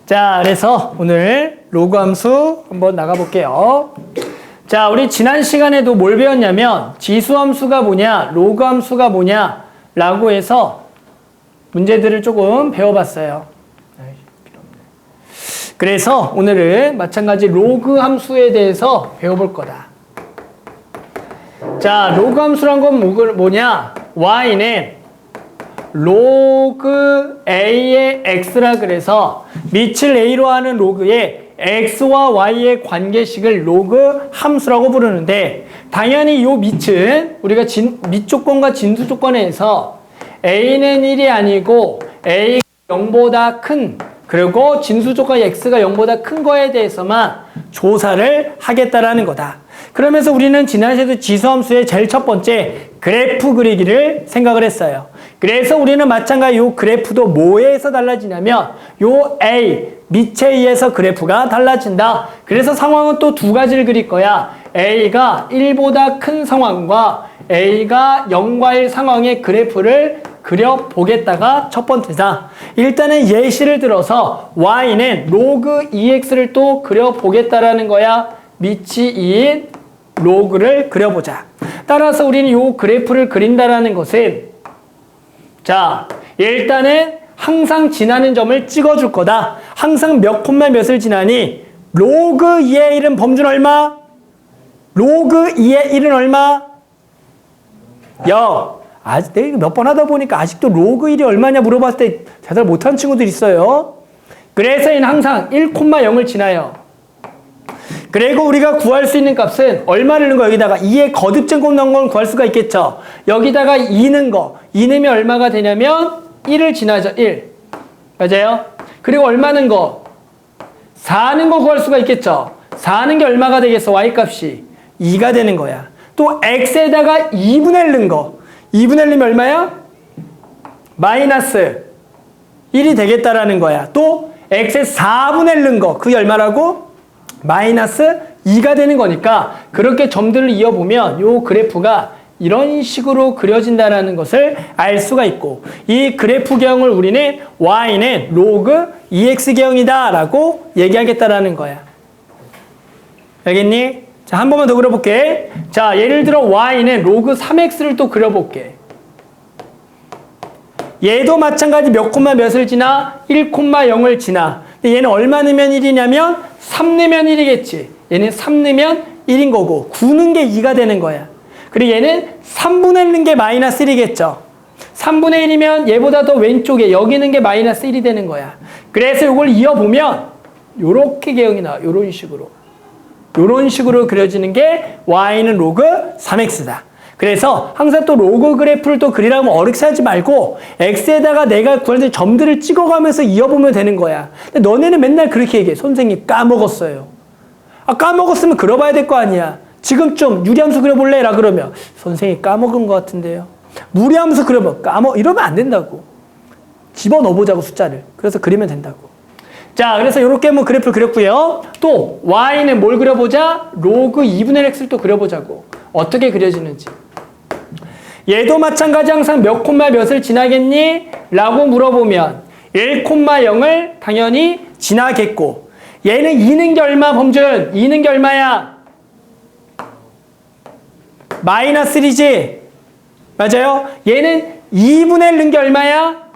자, 그래서 오늘 로그 함수 한번 나가볼게요. 자, 우리 지난 시간에도 뭘 배웠냐면 지수 함수가 뭐냐, 로그 함수가 뭐냐 라고 해서 문제들을 조금 배워봤어요. 그래서 오늘은 마찬가지 로그 함수에 대해서 배워볼 거다. 자, 로그 함수란 건 뭐냐? y는 로그 a의 x라 그래서 밑을 a로 하는 로그의 x와 y의 관계식을 로그 함수라고 부르는데, 당연히 이 밑은 우리가 밑 조건과 진수 조건에서 a는 1이 아니고 a가 0보다 큰, 그리고 진수 조건 x가 0보다 큰 거에 대해서만 조사를 하겠다라는 거다. 그러면서 우리는 지난 시간에도 지수함수의 제일 첫 번째 그래프 그리기를 생각을 했어요. 그래서 우리는 마찬가지 요 그래프도 뭐에서 달라지냐면 요 A, 밑에 의해서 그래프가 달라진다. 그래서 상황은 또 두 가지를 그릴 거야. A가 1보다 큰 상황과 A가 0과 1 상황의 그래프를 그려보겠다가 첫 번째다. 일단은 예시를 들어서 Y는 로그 2x를 또 그려보겠다라는 거야. 밑이 2인 로그를 그려보자. 따라서 우리는 이 그래프를 그린다라는 것은, 자, 일단은 항상 지나는 점을 찍어줄 거다. 항상 몇 콤마 몇을 지나니 로그 2의 1은 범준 얼마? 로그 2의 1은 얼마? 0. 아직 내가 몇 번 하다 보니까 아직도 로그 1이 얼마냐 물어봤을 때 대답 못한 친구들 있어요. 그래서 얘는 항상 1,0을 지나요. 그리고 우리가 구할 수 있는 값은 얼마를 넣은 거, 여기다가 2의 거듭제곱 넣은 건 구할 수가 있겠죠. 여기다가 2 넣은 거, 2 넣으면 얼마가 되냐면 1을 지나죠. 1. 맞아요? 그리고 얼마 넣은 거? 4 넣은 거 구할 수가 있겠죠. 4 넣은 게 얼마가 되겠어? y값이 2가 되는 거야. 또 x에다가 2분의 1 넣은 거, 2분의 1 넣으면 얼마야? 마이너스 1이 되겠다라는 거야. 또 x에 4분의 1 넣은 거, 그게 얼마라고? 마이너스 2가 되는 거니까, 그렇게 점들을 이어보면 이 그래프가 이런 식으로 그려진다는 것을 알 수가 있고, 이 그래프경을 우리는 y는 로그 2x경이다 라고 얘기하겠다라는 거야. 알겠니? 자, 한 번만 더 그려볼게. 자, 예를 들어 y는 로그 3x를 또 그려볼게. 얘도 마찬가지 몇 콤마 몇을 지나? 1,0을 지나. 근데 얘는 얼마 넣으면 1이냐면 3 넣으면 1이겠지. 얘는 3 넣으면 1인 거고 9 넣은 게 2가 되는 거야. 그리고 얘는 3분의 1 넣은 게 마이너스 1이겠죠. 3분의 1이면 얘보다 더 왼쪽에 여기 있는 게 마이너스 1이 되는 거야. 그래서 이걸 이어보면 요렇게 개형이 나와. 요런 식으로. 요런 식으로 그려지는 게 y는 로그 3x다. 그래서 항상 또 로그 그래프를 또 그리라면 어렵게 하지 말고 x에다가 내가 구할 때 점들을 찍어가면서 이어보면 되는 거야. 근데 너네는 맨날 그렇게 얘기해. 선생님 까먹었어요. 아, 까먹었으면 그려봐야 될 거 아니야. 지금 좀 유리함수 그려볼래? 라 그러면 선생님 까먹은 것 같은데요. 무리함수 그려봐. 이러면 안 된다고. 집어넣어보자고 숫자를. 그래서 그리면 된다고. 자, 그래서 이렇게 한번 그래프를 그렸고요. 또 y는 뭘 그려보자? 로그 2분의 x를 또 그려보자고. 어떻게 그려지는지. 얘도 마찬가지 항상 몇 콤마 몇을 지나겠니? 라고 물어보면 1,0을 당연히 지나겠고, 얘는 2는 게 얼마 범준? 2는 게 얼마야? 마이너스 1이지? 맞아요? 얘는 2분의 1 넣은 게 얼마야?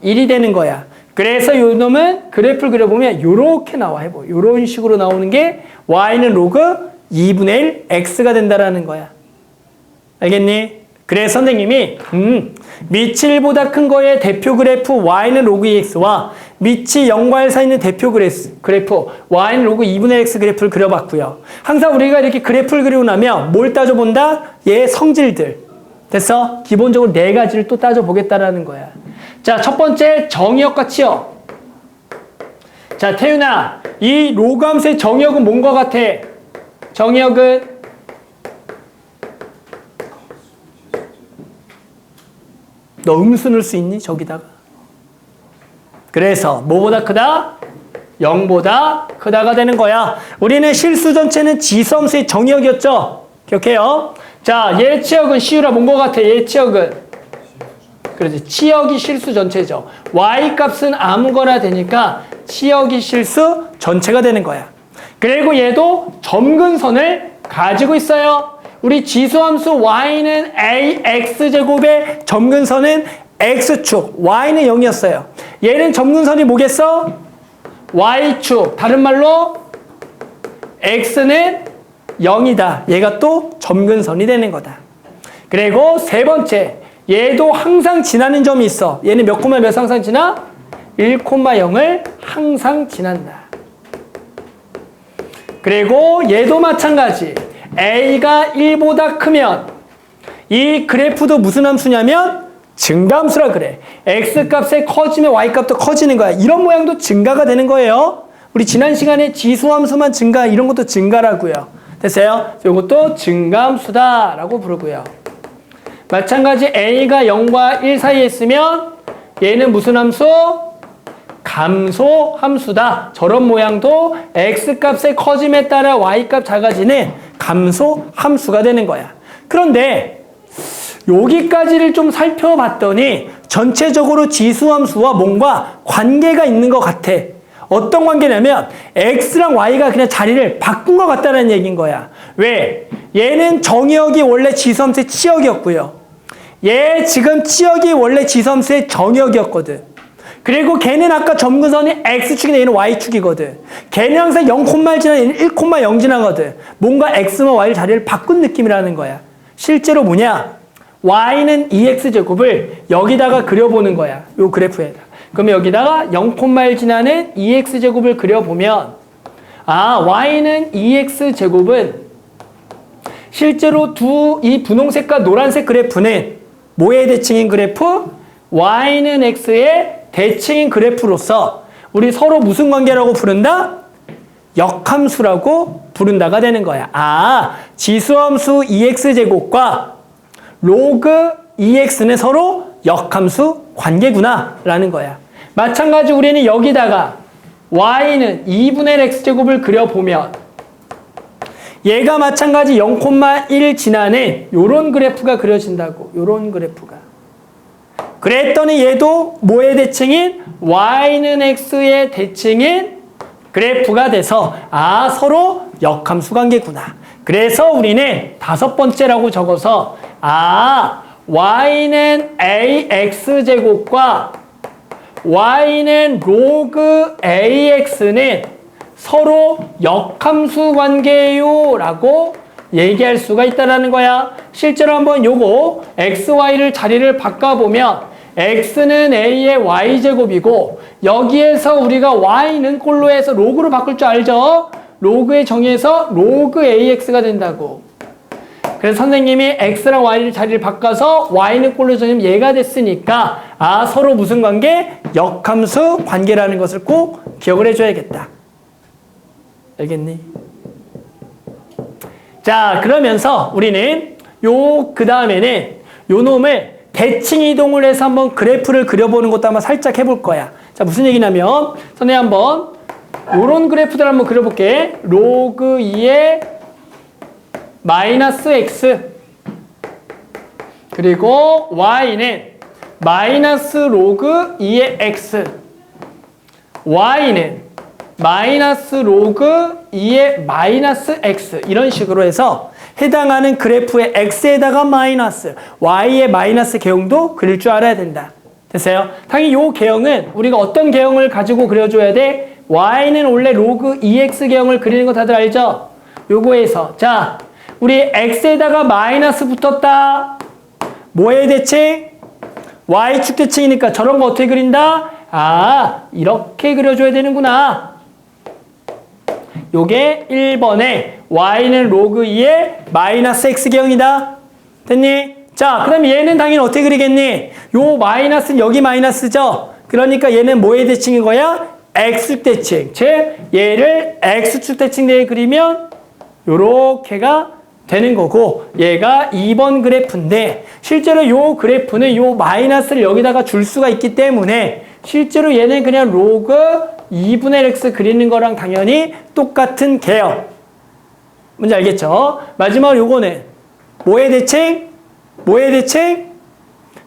1이 되는 거야. 그래서 요 놈은 그래프를 그려보면 요렇게 나와. 해보. 요런 식으로 나오는 게 y는 로그 2분의 1 x가 된다라는 거야. 알겠니? 그래서 선생님이 밑이 1보다 큰 거의 대표 그래프 y는 로그 2x와 밑이 0과 1 사이에 있는 대표 그래프 y는 로그 2분의 x 그래프를 그려봤고요. 항상 우리가 이렇게 그래프를 그리고 나면 뭘 따져본다? 얘의 성질들. 됐어? 기본적으로 4가지를 또 따져보겠다라는 거야. 자, 첫 번째 정의역과 치역. 자, 태윤아, 이 로그 함수의 정의역은 뭔가 같아? 정의역은 너 음수 넣을 수 있니? 저기다가. 그래서 뭐보다 크다? 0보다 크다가 되는 거야. 우리는 실수 전체는 지수함수의 정의역이었죠? 기억해요? 자, 얘 치역은 시우라 뭔가 같아? 얘 치역은 그래서 치역이 실수 전체죠. y값은 아무거나 되니까 치역이 실수 전체가 되는 거야. 그리고 얘도 점근선을 가지고 있어요. 우리 지수함수 y는 ax제곱의 점근선은 x축, y는 0이었어요. 얘는 점근선이 뭐겠어? y축, 다른 말로 x는 0이다. 얘가 또 점근선이 되는 거다. 그리고 세 번째, 얘도 항상 지나는 점이 있어. 얘는 몇 콤마 몇 항상 지나? 1,0을 항상 지난다. 그리고 얘도 마찬가지. a가 1보다 크면 이 그래프도 무슨 함수냐면 증가함수라 그래. x값이 커지면 y값도 커지는 거야. 이런 모양도 증가가 되는 거예요. 우리 지난 시간에 지수함수만 증가, 이런 것도 증가라고요. 됐어요? 이것도 증가함수다라고 부르고요. 마찬가지 a가 0과 1 사이에 있으면 얘는 무슨 함수? 감소함수다. 저런 모양도 x값의 커짐에 따라 y값 작아지는 감소함수가 되는 거야. 그런데 여기까지를 좀 살펴봤더니 전체적으로 지수함수와 뭔가 관계가 있는 것 같아. 어떤 관계냐면 x랑 y가 그냥 자리를 바꾼 것 같다는 얘기인 거야. 왜? 얘는 정역이 원래 지수함수의 치역이었고요. 얘 지금 치역이 원래 지수함수의 정역이었거든. 그리고 걔는 아까 점근선이 x축인데 얘는 y축이거든. 걔는 항상 0,1 지나 얘는 1,0 지나거든. 뭔가 x와 y를 자리를 바꾼 느낌이라는 거야. 실제로 뭐냐? y는 2x제곱을 여기다가 그려보는 거야. 요 그래프에다. 그러면 여기다가 0,1 지나는 2x제곱을 그려보면 y는 2x제곱은 실제로 이 분홍색과 노란색 그래프는 뭐의 대칭인 그래프? y는 x의 대칭인 그래프로서 우리 서로 무슨 관계라고 부른다? 역함수라고 부른다가 되는 거야. 지수함수 2x제곱과 로그 2x는 서로 역함수 관계구나 라는 거야. 마찬가지 우리는 여기다가 y는 2분의 x제곱을 그려보면 얘가 마찬가지 0,1 지나는 요런 그래프가 그려진다고. 요런 그래프가. 그랬더니 얘도 뭐의 대칭인? y는 x의 대칭인 그래프가 돼서 서로 역함수 관계구나. 그래서 우리는 다섯 번째라고 적어서 y는 ax제곱과 y는 로그 ax는 서로 역함수 관계요 라고 얘기할 수가 있다는 거야. 실제로 한번 요거 x, y를 자리를 바꿔보면 x는 a의 y제곱이고 여기에서 우리가 y는 꼴로 해서 로그로 바꿀 줄 알죠? 로그의 정의에서 로그 ax가 된다고. 그래서 선생님이 x랑 y를 자리를 바꿔서 y는 꼴로 정의하면 얘가 됐으니까 서로 무슨 관계? 역함수 관계라는 것을 꼭 기억을 해줘야겠다. 알겠니? 자, 그러면서 우리는 그 다음에는 요 놈을 대칭 이동을 해서 한번 그래프를 그려보는 것도 한번 살짝 해볼 거야. 자, 무슨 얘기냐면 선생님 한번 요런 그래프들 한번 그려볼게. 로그 2의 마이너스 x 그리고 y는 마이너스 로그 2의 x y는 마이너스 로그 2의 마이너스 x 이런 식으로 해서 해당하는 그래프의 x에다가 마이너스 y의 마이너스 개형도 그릴 줄 알아야 된다. 됐어요? 당연히 이 개형은 우리가 어떤 개형을 가지고 그려줘야 돼? y는 원래 로그 2x 개형을 그리는 거 다들 알죠? 요거에서 자 우리 x에다가 마이너스 붙었다. 뭐의 대칭? y축 대칭이니까 저런 거 어떻게 그린다? 이렇게 그려줘야 되는구나. 요게 1번에 y는 로그 2의 마이너스 x개형이다. 됐니? 자, 그럼 얘는 당연히 어떻게 그리겠니? 요 마이너스는 여기 마이너스죠? 그러니까 얘는 뭐의 대칭인 거야? x축 대칭. 즉, 얘를 x축 대칭대에 그리면 요렇게가 되는 거고 얘가 2번 그래프인데 실제로 요 그래프는 요 마이너스를 여기다가 줄 수가 있기 때문에 실제로 얘는 그냥 로그 2분의 x 그리는 거랑 당연히 똑같은 개형. 뭔지 알겠죠? 마지막으로 요거는 뭐의 대칭? 뭐의 대칭?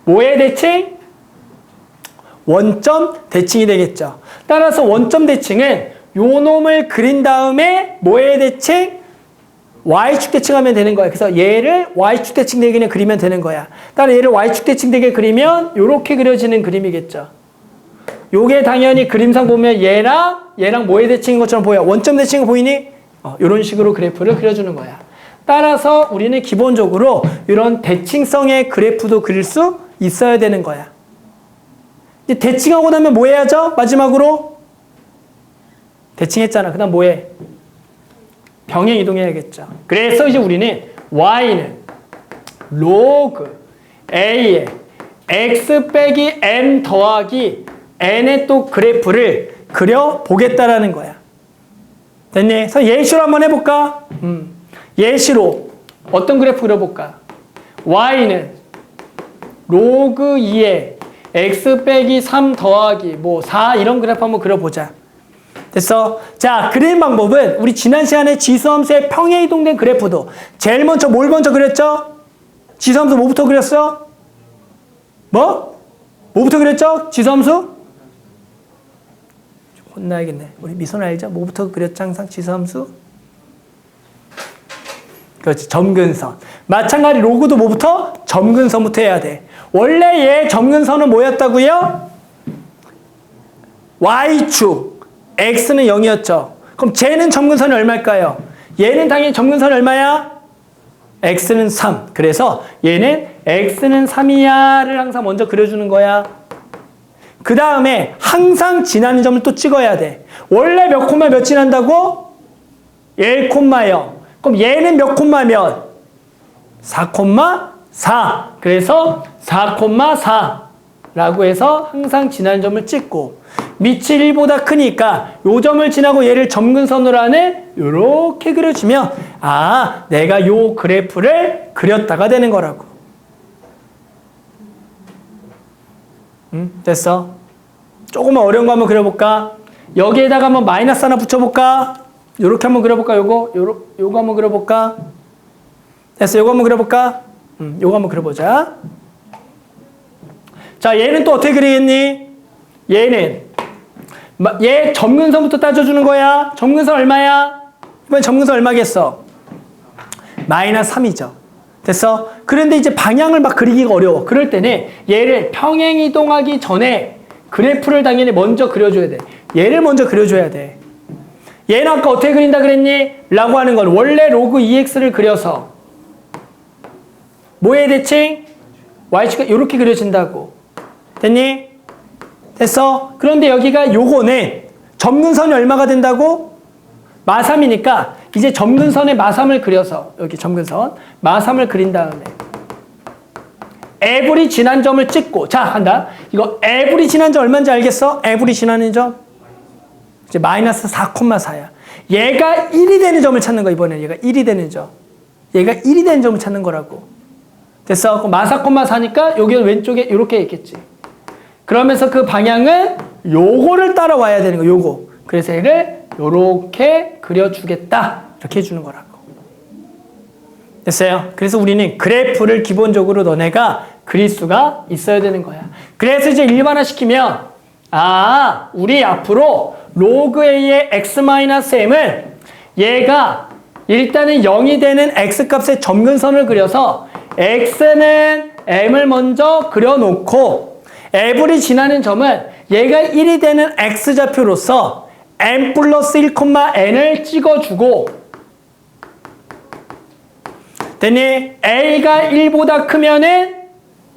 뭐의 대칭? 원점 대칭이 되겠죠. 따라서 원점 대칭은 요 놈을 그린 다음에 뭐의 대칭? Y축 대칭하면 되는 거야. 그래서 얘를 Y축 대칭되게 그냥 그리면 되는 거야. 따라 얘를 Y축 대칭되게 그리면 요렇게 그려지는 그림이겠죠. 요게 당연히 그림상 보면 얘랑 뭐의 대칭인 것처럼 보여. 원점 대칭이 보이니? 요런 식으로 그래프를 그려주는 거야. 따라서 우리는 기본적으로 이런 대칭성의 그래프도 그릴 수 있어야 되는 거야. 이제 대칭하고 나면 뭐 해야죠? 마지막으로? 대칭했잖아. 그 다음 뭐 해? 병행 이동해야겠죠. 그래서 이제 우리는 y는 로그 a에 x 빼기 m 더하기 n의 또 그래프를 그려보겠다라는 거야. 됐니? 그래서 예시로 한번 해볼까? 예시로 어떤 그래프 그려볼까? y는 로그 2에 x 빼기 3 더하기 4 이런 그래프 한번 그려보자. 됐어? 자, 그리는 방법은 우리 지난 시간에 지수함수의 평행 이동된 그래프도 제일 먼저 뭘 먼저 그렸죠? 지수함수 뭐부터 그렸어? 뭐부터 그렸죠? 지수함수? 혼나야겠네. 우리 미소는 알죠? 뭐부터 그렸죠? 항상 지수함수? 그렇지. 점근선. 마찬가지 로그도 뭐부터? 점근선부터 해야 돼. 원래 얘 점근선은 뭐였다고요? Y축. X는 0이었죠. 그럼 쟤는 점근선이 얼마일까요? 얘는 당연히 점근선이 얼마야? X는 3. 그래서 얘는 X는 3이야를 항상 먼저 그려주는 거야. 그 다음에 항상 지나는 점을 또 찍어야 돼. 원래 몇 콤마 몇 지난다고? 1,0. 그럼 얘는 몇 콤마면? 4,4. 그래서 4,4라고 해서 항상 지나는 점을 찍고 밑이 1보다 크니까 요 점을 지나고 얘를 점근선으로 하는 요렇게 그려주면 내가 요 그래프를 그렸다가 되는 거라고. 됐어? 조금만 어려운 거 한번 그려볼까? 여기에다가 한번 마이너스 하나 붙여볼까? 요렇게 한번 그려볼까? 요거 한번 그려볼까? 됐어? 요거 한번 그려볼까? 요거 한번 그려보자. 자, 얘는 또 어떻게 그리겠니? 얘 점근선부터 따져주는 거야. 점근선 얼마야? 이번엔 점근선 얼마겠어? 마이너스 3이죠. 됐어? 그런데 이제 방향을 막 그리기가 어려워. 그럴 때는 얘를 평행 이동하기 전에 그래프를 당연히 먼저 그려줘야 돼. 얘를 먼저 그려줘야 돼. 얘는 아까 어떻게 그린다 그랬니? 라고 하는 건 원래 로그 2x를 그려서 뭐의 대칭? y축이 이렇게 그려진다고. 됐니? 됐어? 그런데 여기가 요거는 점근선이 얼마가 된다고? 마3이니까 이제 점근선에 마3을 그려서 여기 점근선 마3을 그린 다음에 에브리 지난 점을 찍고 자 한다. 이거 에브리 지난 점 얼마인지 알겠어? 에브리 지나는 점 이제 마이너스 4,4야. 얘가 1이 되는 점을 찾는 거야. 이번에 얘가 1이 되는 점. 얘가 1이 되는 점을 찾는 거라고. 됐어? 그럼 마 4,4니까 여기 왼쪽에 이렇게 있겠지. 그러면서 그 방향은 요거를 따라와야 되는 거. 요거. 그래서 얘를 요렇게 그려주겠다. 이렇게 해주는 거라고. 됐어요? 그래서 우리는 그래프를 기본적으로 너네가 그릴 수가 있어야 되는 거야. 그래서 이제 일반화시키면 우리 앞으로 로그 A의 x-m을 얘가 일단은 0이 되는 x값의 점근선을 그려서 x는 m을 먼저 그려놓고 에브리 지나는 점은 얘가 1이 되는 x좌표로서 m 플러스 1,n을 찍어주고 됐니? a가 1보다 크면은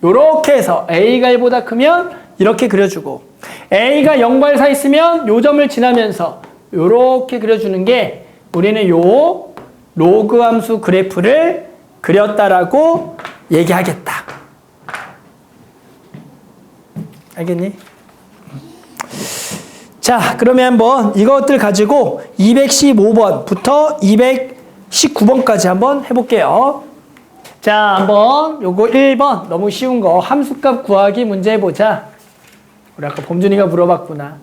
요렇게 해서 a가 1보다 크면 이렇게 그려주고 a가 0과 1 사이 있으면 요 점을 지나면서 요렇게 그려주는 게 우리는 요 로그 함수 그래프를 그렸다라고 얘기하겠다. 알겠니? 자, 그러면 한번 이것들 가지고 215번부터 219번까지 한번 해볼게요. 자, 한번 요거 1번 너무 쉬운 거 함수값 구하기 문제 해보자. 우리 아까 범준이가 물어봤구나.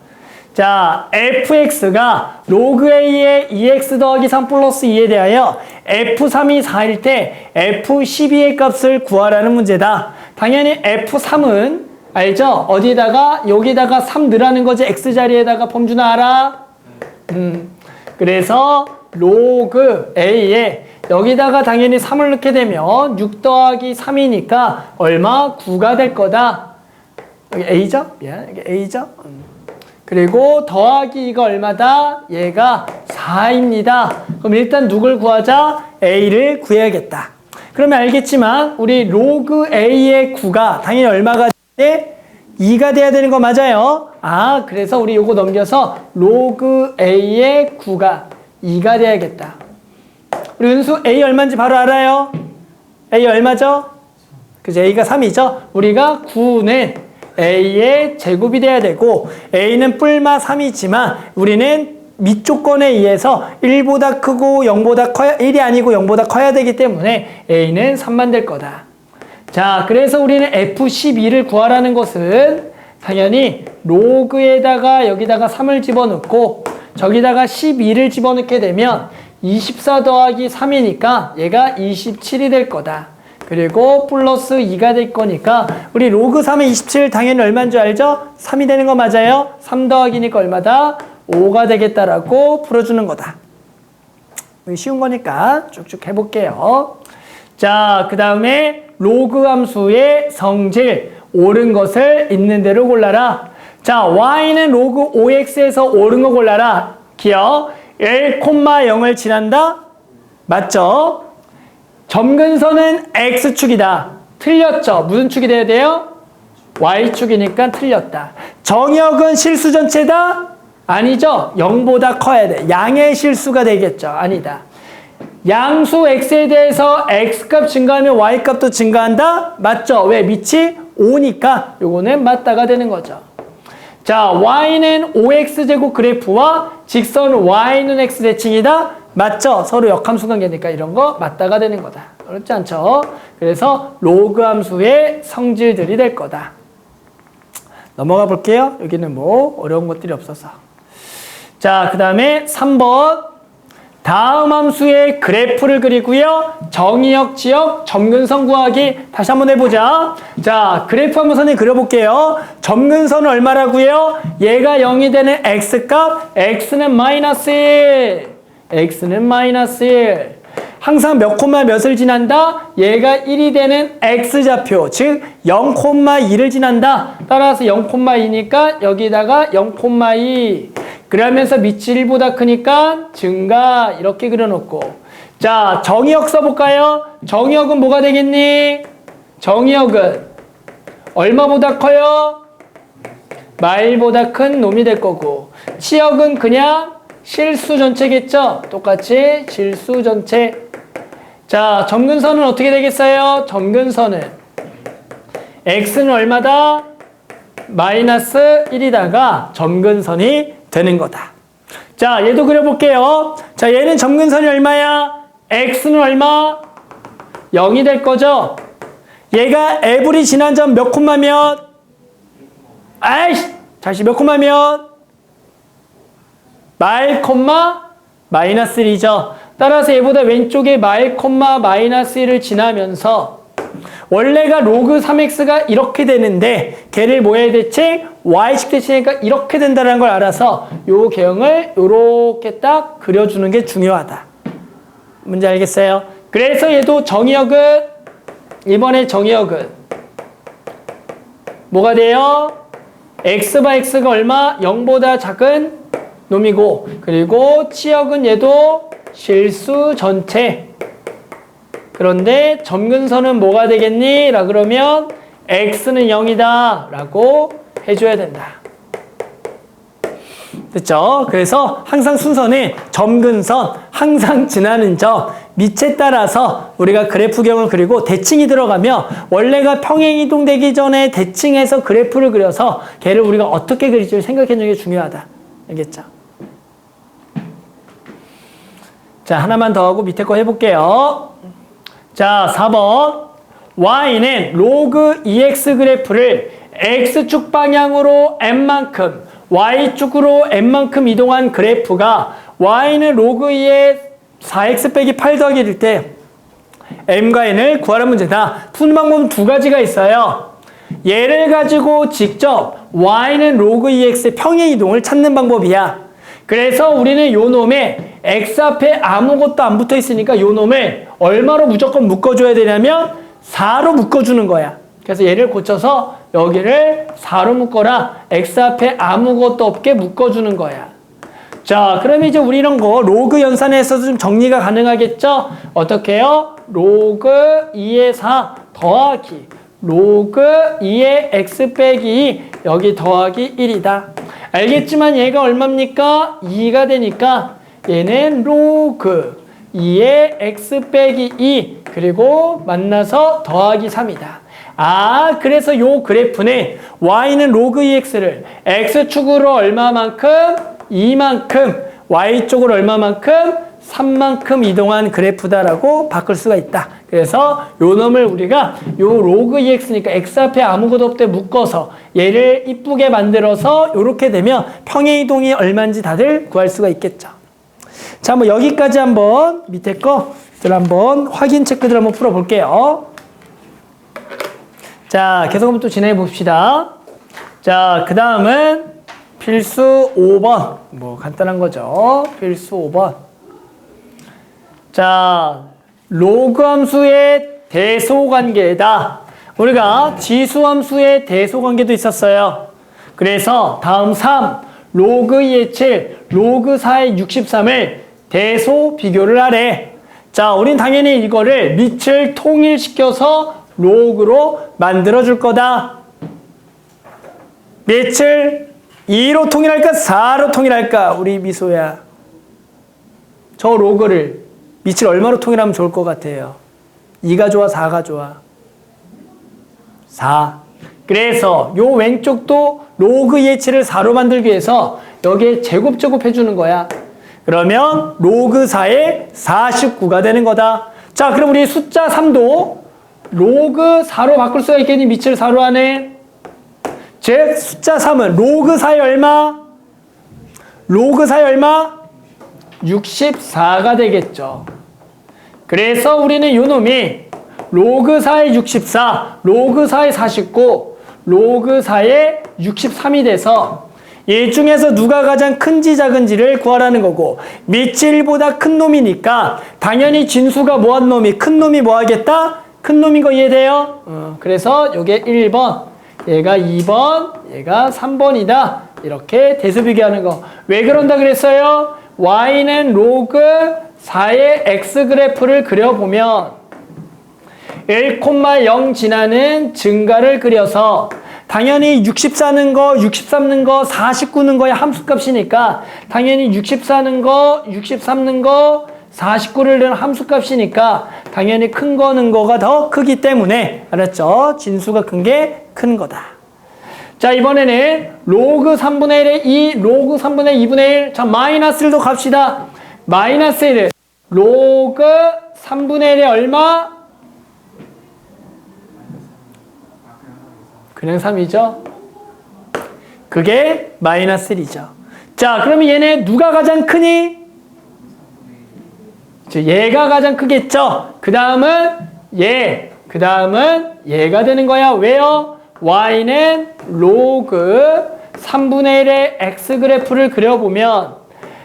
자, fx가 로그 a의 2x 더하기 3 플러스 2에 대하여 f3이 4일 때 f12의 값을 구하라는 문제다. 당연히 f3은 알죠? 어디다가 여기다가 3 넣으라는 거지. x자리에다가 범준아 알아? 그래서 로그 A에 여기다가 당연히 3을 넣게 되면 6 더하기 3이니까 얼마? 9가 될 거다. 여기 A죠? 미안, 여기 A죠? 그리고 더하기 이가 얼마다? 얘가 4입니다. 그럼 일단 누굴 구하자? A를 구해야겠다. 그러면 알겠지만 우리 로그 A의 9가 당연히 얼마가 돼? 2가 돼야 되는 거 맞아요? 아, 그래서 우리 요거 넘겨서 로그 A의 9가 2가 돼야겠다. 우리 은수 A 얼마인지 바로 알아요? A 얼마죠? 그죠? A가 3이죠? 우리가 9는 A의 제곱이 돼야 되고 A는 뿔마 3이지만 우리는 밑조건에 의해서 1보다 크고 0보다 커야 1이 아니고 0보다 커야 되기 때문에 A는 3만 될 거다. 자, 그래서 우리는 F12를 구하라는 것은 당연히 로그에다가 여기다가 3을 집어넣고 저기다가 12를 집어넣게 되면 24 더하기 3이니까 얘가 27이 될 거다. 그리고 플러스 2가 될 거니까 우리 로그 3의 27 당연히 얼마인 줄 알죠? 3이 되는 거 맞아요? 3 더하기니까 얼마다? 5가 되겠다라고 풀어주는 거다. 쉬운 거니까 쭉쭉 해볼게요. 자, 그 다음에 로그 함수의 성질 옳은 것을 있는 대로 골라라. 자, y는 로그 5x에서 옳은 거 골라라. 기억 1,0을 지난다? 맞죠? 점근선은 x축이다. 틀렸죠? 무슨 축이 돼야 돼요? y축이니까 틀렸다. 정역은 실수 전체다? 아니죠? 0보다 커야 돼. 양의 실수가 되겠죠? 아니다. 양수 x에 대해서 x값 증가하면 y값도 증가한다? 맞죠? 왜? 밑이 5니까 요거는 맞다가 되는 거죠. 자, y는 5x제곱 그래프와 직선 y는 x 대칭이다? 맞죠? 서로 역함수 관계니까 이런 거 맞다가 되는 거다. 그렇지 않죠? 그래서 로그 함수의 성질들이 될 거다. 넘어가 볼게요. 여기는 뭐 어려운 것들이 없어서. 자, 그 다음에 3번. 다음 함수의 그래프를 그리고요. 정의역, 지역, 점근선 구하기 다시 한번 해보자. 자, 그래프 한번 선생님 그려볼게요. 점근선은 얼마라고요? 얘가 0이 되는 x값, x는 마이너스 1. x는 마이너스 1. 항상 몇 콤마 몇을 지난다? 얘가 1이 되는 x좌표, 즉 0,2를 지난다. 따라서 0,2니까 여기다가 0,2. 그러면서 밑이 1보다 크니까 증가 이렇게 그려놓고 자, 정의역 써볼까요? 정의역은 뭐가 되겠니? 정의역은 얼마보다 커요? 마일보다 큰 놈이 될 거고 치역은 그냥 실수 전체겠죠? 똑같이 실수 전체. 자, 점근선은 어떻게 되겠어요? 점근선은 x는 얼마다? 마이너스 1이다가 점근선이 되는 거다. 자, 얘도 그려볼게요. 자, 얘는 점근선이 얼마야? x는 얼마? 0이 될 거죠? 얘가 에브리 지난 점 몇 콤마 몇? 아이씨! 다시 몇 콤마 몇? 마일 콤마 마이너스 1이죠. 따라서 얘보다 왼쪽에 마일 콤마 마이너스 1을 지나면서 원래가 로그 3x가 이렇게 되는데 걔를 뭐 해야 대칭? y축 대칭이니까 이렇게 된다는 걸 알아서 요 개형을 요렇게 딱 그려주는 게 중요하다. 문제 알겠어요? 그래서 얘도 정의역은 이번에 정의역은 뭐가 돼요? x바 x가 얼마? 0보다 작은 놈이고 그리고 치역은 얘도 실수 전체. 그런데 점근선은 뭐가 되겠니? 라 그러면 x는 0이다 라고 해줘야 된다. 됐죠? 그래서 항상 순서는 점근선, 항상 지나는 점, 밑에 따라서 우리가 그래프경을 그리고 대칭이 들어가며 원래가 평행이동되기 전에 대칭해서 그래프를 그려서 걔를 우리가 어떻게 그릴지를 생각해 주는 게 중요하다. 알겠죠? 자, 하나만 더 하고 밑에 거 해볼게요. 자, 4번. y는 로그 2x 그래프를 x축 방향으로 n만큼, y축으로 n만큼 이동한 그래프가 y는 로그 2의 4x 빼기 8 더하기 1일 때 m과 n을 구하라는 문제다. 푸는 방법은 두 가지가 있어요. 얘를 가지고 직접 y는 로그 2x의 평행 이동을 찾는 방법이야. 그래서 우리는 요 놈에 x 앞에 아무것도 안 붙어 있으니까 요 놈을 얼마로 무조건 묶어줘야 되냐면 4로 묶어주는 거야. 그래서 얘를 고쳐서 여기를 4로 묶어라. x 앞에 아무것도 없게 묶어주는 거야. 자, 그럼 이제 우리 이런 거 로그 연산에서도 좀 정리가 가능하겠죠? 어떻게 해요? 로그 2의 4 더하기 로그 2의 x 빼기 2 여기 더하기 1이다. 알겠지만 얘가 얼마입니까? 2가 되니까 얘는 로그 2의 x 빼기 2 그리고 만나서 더하기 3이다. 아, 그래서 요 그래프는 y는 로그 2x를 x축으로 얼마만큼? 2만큼, y쪽으로 얼마만큼? 3만큼 이동한 그래프다라고 바꿀 수가 있다. 그래서 요 놈을 우리가 요 로그 2x니까 x 앞에 아무것도 없대 묶어서 얘를 이쁘게 만들어서 요렇게 되면 평행 이동이 얼마인지 다들 구할 수가 있겠죠. 자, 뭐 여기까지 한번 밑에 거들 한번 확인 체크들 한번 풀어볼게요. 자, 계속 한번 또 진행해 봅시다. 자, 그 다음은 필수 5번. 뭐 간단한 거죠. 필수 5번. 자, 로그 함수의 대소관계다. 우리가 지수함수의 대소관계도 있었어요. 그래서 다음 3, 로그 2의 7, 로그 4의 63을 대소 비교를 하래. 자, 우린 당연히 이거를 밑을 통일시켜서 로그로 만들어줄 거다. 밑을 2로 통일할까? 4로 통일할까? 우리 미소야. 저 로그를 밑을 얼마로 통일하면 좋을 것 같아요? 2가 좋아? 4가 좋아? 4. 그래서 요 왼쪽도 로그 2의 7을 4로 만들기 위해서 여기에 제곱 해주는 거야. 그러면 로그 4의 49가 되는 거다. 자, 그럼 우리 숫자 3도 로그 4로 바꿀 수가 있겠니? 밑을 4로 하네. 즉 숫자 3은 로그 4의 얼마? 로그 4의 얼마? 64가 되겠죠. 그래서 우리는 요 놈이 로그 4의 64, 로그 4의 49, 로그 4의 63이 돼서 이 중에서 누가 가장 큰지 작은지를 구하라는 거고, 밑이 1보다 큰 놈이니까 당연히 진수가 뭐한 놈이 큰 놈이 뭐 하겠다? 큰 놈인 거 이해돼요? 그래서 요게 1번, 얘가 2번, 얘가 3번이다. 이렇게 대수비교하는 거. 왜 그런다 그랬어요? y는 로그 4의 x 그래프를 그려보면 1,0 지나는 증가를 그려서 당연히 64는 거, 63는 거, 49는 거의 함수값이니까 당연히 64는 거, 63는 거, 49를 넣은 함수값이니까 당연히 큰 거는 거가 더 크기 때문에 알았죠? 진수가 큰 게 큰 거다. 자, 이번에는 로그 3분의 1의 2, 로그 3분의 2분의 1. 자, 마이너스 1도 갑시다. 마이너스 1을 로그 3분의 1의 얼마? 그냥 3이죠. 그게 마이너스 1이죠. 자, 그러면 얘네 누가 가장 크니? 얘가 가장 크겠죠. 그 다음은 얘, 그 다음은 얘가 되는 거야. 왜요? y는 로그 3분의 1의 x 그래프를 그려보면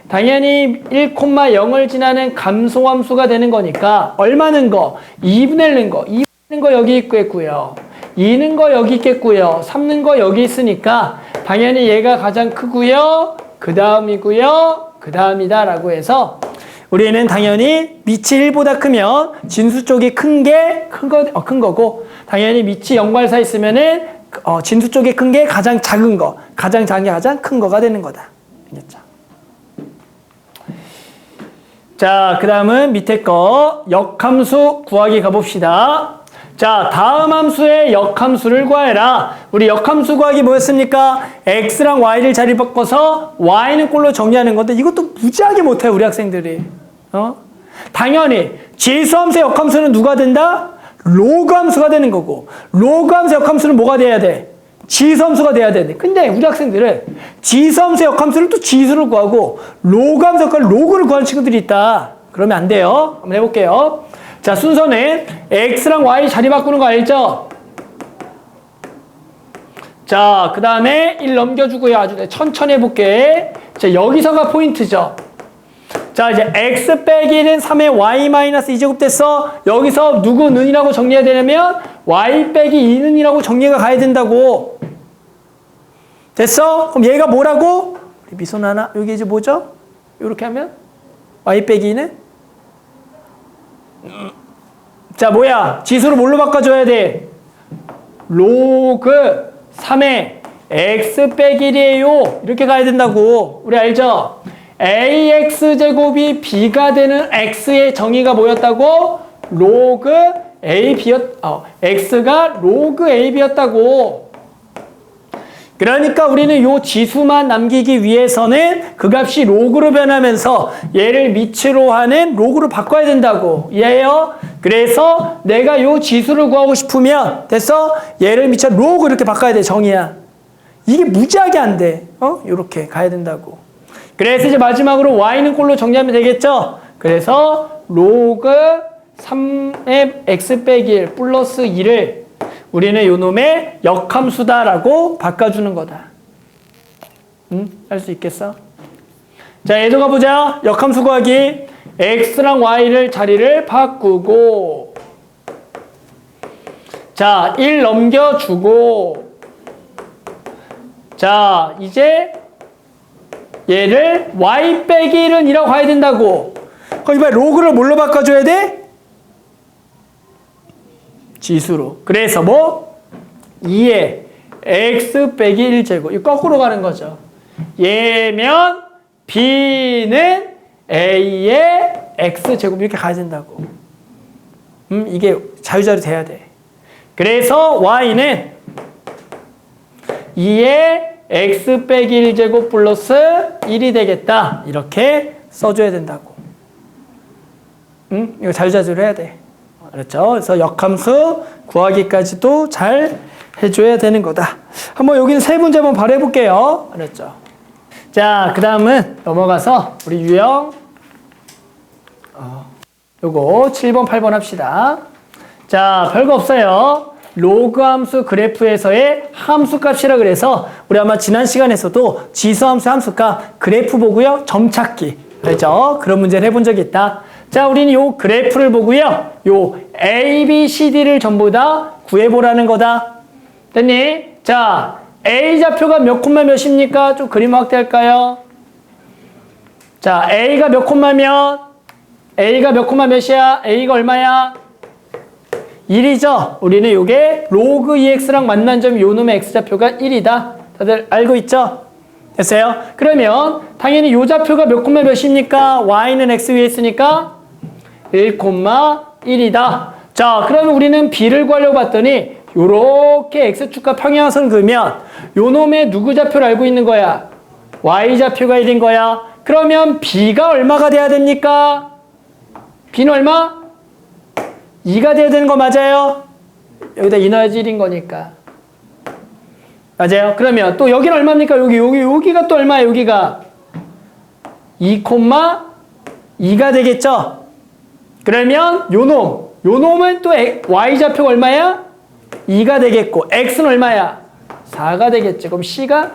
당연히 1,0을 지나는 감소함수가 되는 거니까 얼마 는 거? 2분의 1 는 거. 2분의 1 는 거 여기 있겠고요. 2는 거 여기 있겠고요. 3는 거 여기 있으니까 당연히 얘가 가장 크고요. 그 다음이고요. 그 다음이다 라고 해서 우리는 당연히 밑이 1보다 크면 진수 쪽이 큰 거고 당연히 밑이 0과 4 있으면은 진수 쪽이 큰 게 가장 작은 거, 가장 작은 게 가장 큰 거가 되는 거다. 알겠죠? 자, 그 다음은 밑에 거 역함수 구하기 가봅시다. 자, 다음 함수의 역함수를 구하라. 우리 역함수 구하기 뭐였습니까? x랑 y를 자리 바꿔서 y는 꼴로 정리하는 건데 이것도 무지하게 못해요, 우리 학생들이. 당연히 지수함수의 역함수는 누가 된다? 로그 함수가 되는 거고, 로그 함수의 역함수는 뭐가 돼야 돼? 지수함수가 돼야 되는데, 근데 우리 학생들은 지수함수의 역함수를 또 지수를 구하고 로그 함수의 로그를 구하는 친구들이 있다. 그러면 안 돼요. 한번 해볼게요. 자, 순서는 x랑 y 자리 바꾸는 거 알죠? 자, 그 다음에 1 넘겨주고요. 아주 천천히 해볼게. 자, 여기서가 포인트죠. 자, 이제 x 빼기 1은 3의 y 마이너스 2제곱 됐어. 여기서 누구 는이라고 정리해야 되냐면 y 빼기 2는이라고 정리가 가야 된다고. 됐어? 그럼 얘가 뭐라고? 우리 미소 나나? 여기 이제 뭐죠? 이렇게 하면 y 빼기 2는? 자, 뭐야? 지수를 뭘로 바꿔줘야 돼? 로그 3의 x 빼기 1이에요. 이렇게 가야 된다고. 우리 알죠? ax제곱이 b가 되는 x의 정의가 뭐였다고? 로그 x가 로그 ab였다고. 그러니까 우리는 요 지수만 남기기 위해서는 그 값이 로그로 변하면서 얘를 밑으로 하는 로그로 바꿔야 된다고. 이해해요? 그래서 내가 요 지수를 구하고 싶으면 됐어? 얘를 밑으로 로그 이렇게 바꿔야 돼. 정의야. 이게 무지하게 안 돼. 요렇게 가야 된다고. 그래서 이제 마지막으로 y는 꼴로 정리하면 되겠죠? 그래서 로그 3의 x 빼기 1 플러스 2를 우리는 요 놈의 역함수다라고 바꿔주는 거다. 응? 할 수 있겠어? 자, 얘도 가보자. 역함수 구하기. x랑 y를 자리를 바꾸고. 자, 1 넘겨주고. 자, 이제 얘를 y 빼기 1은 이라고 가야 된다고. 그럼 이번에 로그를 뭘로 바꿔줘야 돼? 지수로. 그래서 뭐? 2의 x 빼기 1제곱. 이거 거꾸로 가는 거죠. 얘면 b는 a의 x제곱 이렇게 가야 된다고. 이게 자유자료 돼야 돼. 그래서 y는 2의 x 빼기 1제곱 플러스 1이 되겠다. 이렇게 써줘야 된다고. 이거 자유자재로 해야 돼. 그렇죠? 그래서 역함수 구하기까지도 잘 해줘야 되는 거다. 한번 여기는 세 문제 한번 바로 해볼게요. 그렇죠? 자, 그 다음은 넘어가서 우리 유형 요거 7번, 8번 합시다. 자, 별거 없어요. 로그 함수 그래프에서의 함수 값이라 그래서 우리 아마 지난 시간에서도 지수 함수 함수값 그래프 보고요. 점 찾기. 그렇죠? 그런 문제를 해본 적이 있다. 자, 우리는 요 그래프를 보고요. 요 A, B, C, D를 전부 다 구해보라는 거다. 됐니? 자, A 좌표가 몇 콤마 몇입니까? 좀 그림 확대할까요? 자, A가 몇 콤마면? A가 몇 콤마 몇이야? A가 얼마야? 1이죠? 우리는 요게 로그 EX랑 만난 점 요 놈의 X좌표가 1이다. 다들 알고 있죠? 됐어요? 그러면 당연히 요 좌표가 몇 콤마 몇입니까? Y는 X 위에 있으니까 1,1이다. 자, 그러면 우리는 B를 구하려고 봤더니 요렇게 X축과 평행선을 그으면 요 놈의 누구 좌표를 알고 있는 거야? Y좌표가 1인 거야. 그러면 B가 얼마가 돼야 됩니까? B는 얼마? 2가 돼야 되는 거 맞아요? 여기다 2 넣어야지 1인 거니까. 맞아요? 그러면 또 여기는 얼마입니까? 여기가 또 얼마야? 여기가 2,2가 되겠죠? 그러면 요 놈은 또 Y좌표가 얼마야? 2가 되겠고 X는 얼마야? 4가 되겠지. 그럼 C가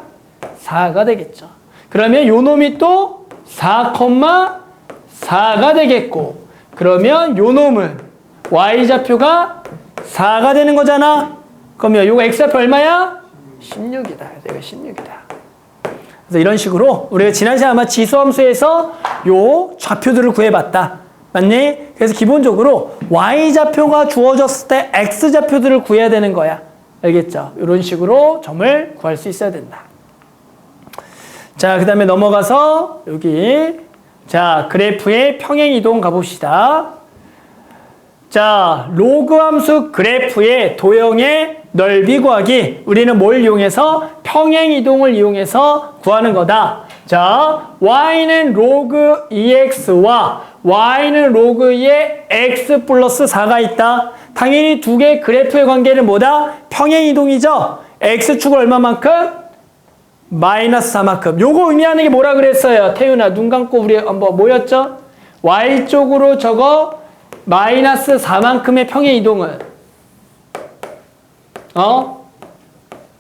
4가 되겠죠. 그러면 요 놈이 또 4,4가 되겠고 그러면 요 놈은 Y좌표가 4가 되는 거잖아. 그러면 요거 X좌표 얼마야? 16이다. 내가 16이다. 그래서 이런 식으로 우리가 지난 시간에 아마 지수함수에서 요 좌표들을 구해봤다. 맞니? 그래서 기본적으로 Y좌표가 주어졌을 때 X좌표들을 구해야 되는 거야. 알겠죠? 이런 식으로 점을 구할 수 있어야 된다. 자, 그 다음에 넘어가서 여기 자 그래프의 평행이동 가봅시다. 자, 로그 함수 그래프의 도형의 넓이 구하기. 우리는 뭘 이용해서? 평행이동을 이용해서 구하는 거다. 자, y는 로그 2x와 y는 로그 2의 x 플러스 4가 있다. 당연히 두 개의 그래프의 관계는 뭐다? 평행이동이죠. x축을 얼마만큼? 마이너스 4만큼. 요거 의미하는 게 뭐라 그랬어요? 태윤아, 눈 감고 우리 한번 뭐였죠? y쪽으로 저거 마이너스 4만큼의 평행 이동은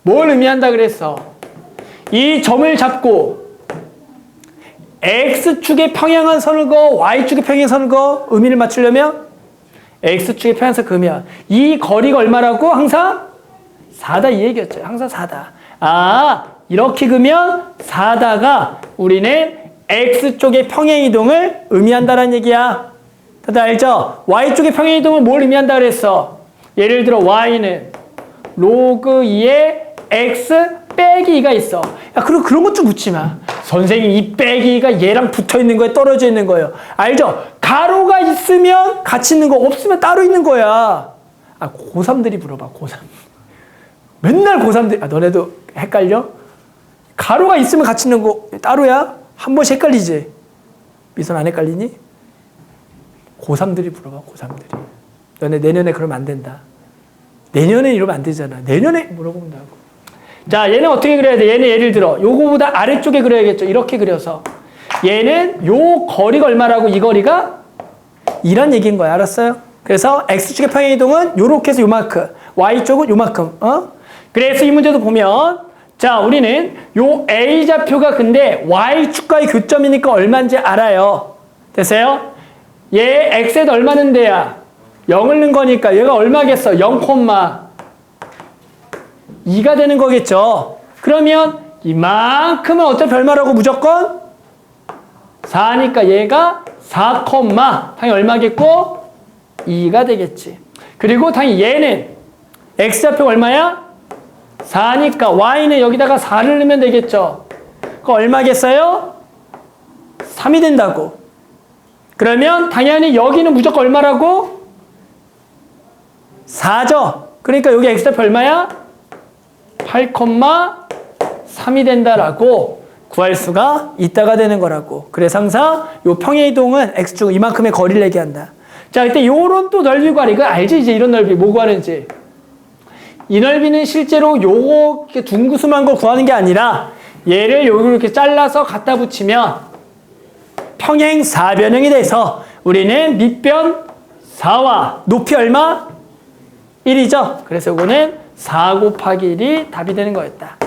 뭘 의미한다 그랬어? 이 점을 잡고 X축에 평행한 선을 그어 Y축에 평행한 선을 그어 의미를 맞추려면 X축에 평행선 그으면 이 거리가 얼마라고? 항상 4다 이 얘기였죠. 항상 4다. 아, 이렇게 그으면 4다가 우리는 X쪽의 평행이동을 의미한다는 얘기야. 다들 알죠? Y쪽의 평행이동을 뭘 의미한다 그랬어? 예를 들어 Y는 로그 2의 X 빼기 2가 있어. 야, 그럼 그런 것 좀 묻지 마. 선생님, 이 빼기 2가 얘랑 붙어 있는 거예요? 떨어져 있는 거예요? 알죠? 가로가 있으면 같이 있는 거, 없으면 따로 있는 거야. 아, 고3들이 물어봐, 고3. 맨날 고3들, 아, 너네도 헷갈려? 가로가 있으면 같이 있는 거 따로야? 한 번씩 헷갈리지? 미선 안 헷갈리니? 고3들이 물어봐, 고3들이. 너네 내년에 그러면 안 된다. 내년에 이러면 안 되잖아. 내년에 물어본다고. 자, 얘는 어떻게 그려야 돼? 얘는 예를 들어 요거보다 아래쪽에 그려야겠죠. 이렇게 그려서 얘는 요 거리가 얼마라고? 이 거리가 2란 얘기인 거야. 알았어요? 그래서 X축의 평행이동은 요렇게 해서 요만큼, Y쪽은 요만큼. 그래서 이 문제도 보면 자, 우리는 요 A좌표가 근데 Y축과의 교점이니까 얼마인지 알아요. 됐어요? 얘 X에 얼마는 데야? 0을 넣은 거니까 얘가 얼마겠어? 0,2가 되는 거겠죠. 그러면 이만큼은 어떤 별말하고 무조건 4니까 얘가 4, 당연히 얼마겠고? 2가 되겠지. 그리고 당연히 얘는 X좌표가 얼마야? 4니까 Y는 여기다가 4를 넣으면 되겠죠. 그거 얼마겠어요? 3이 된다고. 그러면 당연히 여기는 무조건 얼마라고? 4죠. 그러니까 여기 X좌표 얼마야? 8,3이 된다라고 구할 수가 있다가 되는 거라고. 그래서 항상 요 평행이동은 X축 이만큼의 거리를 얘기한다. 자, 이때 요런 또 넓이 구하라. 이거 알지? 이제 이런 넓이 뭐 구하는지. 이 넓이는 실제로 요거 둥구스만 걸 구하는 게 아니라 얘를 여기 이렇게 잘라서 갖다 붙이면 평행 4변형이 돼서 우리는 밑변 4와 높이 얼마? 1이죠. 그래서 이거는 4 곱하기 1이 답이 되는 거였다.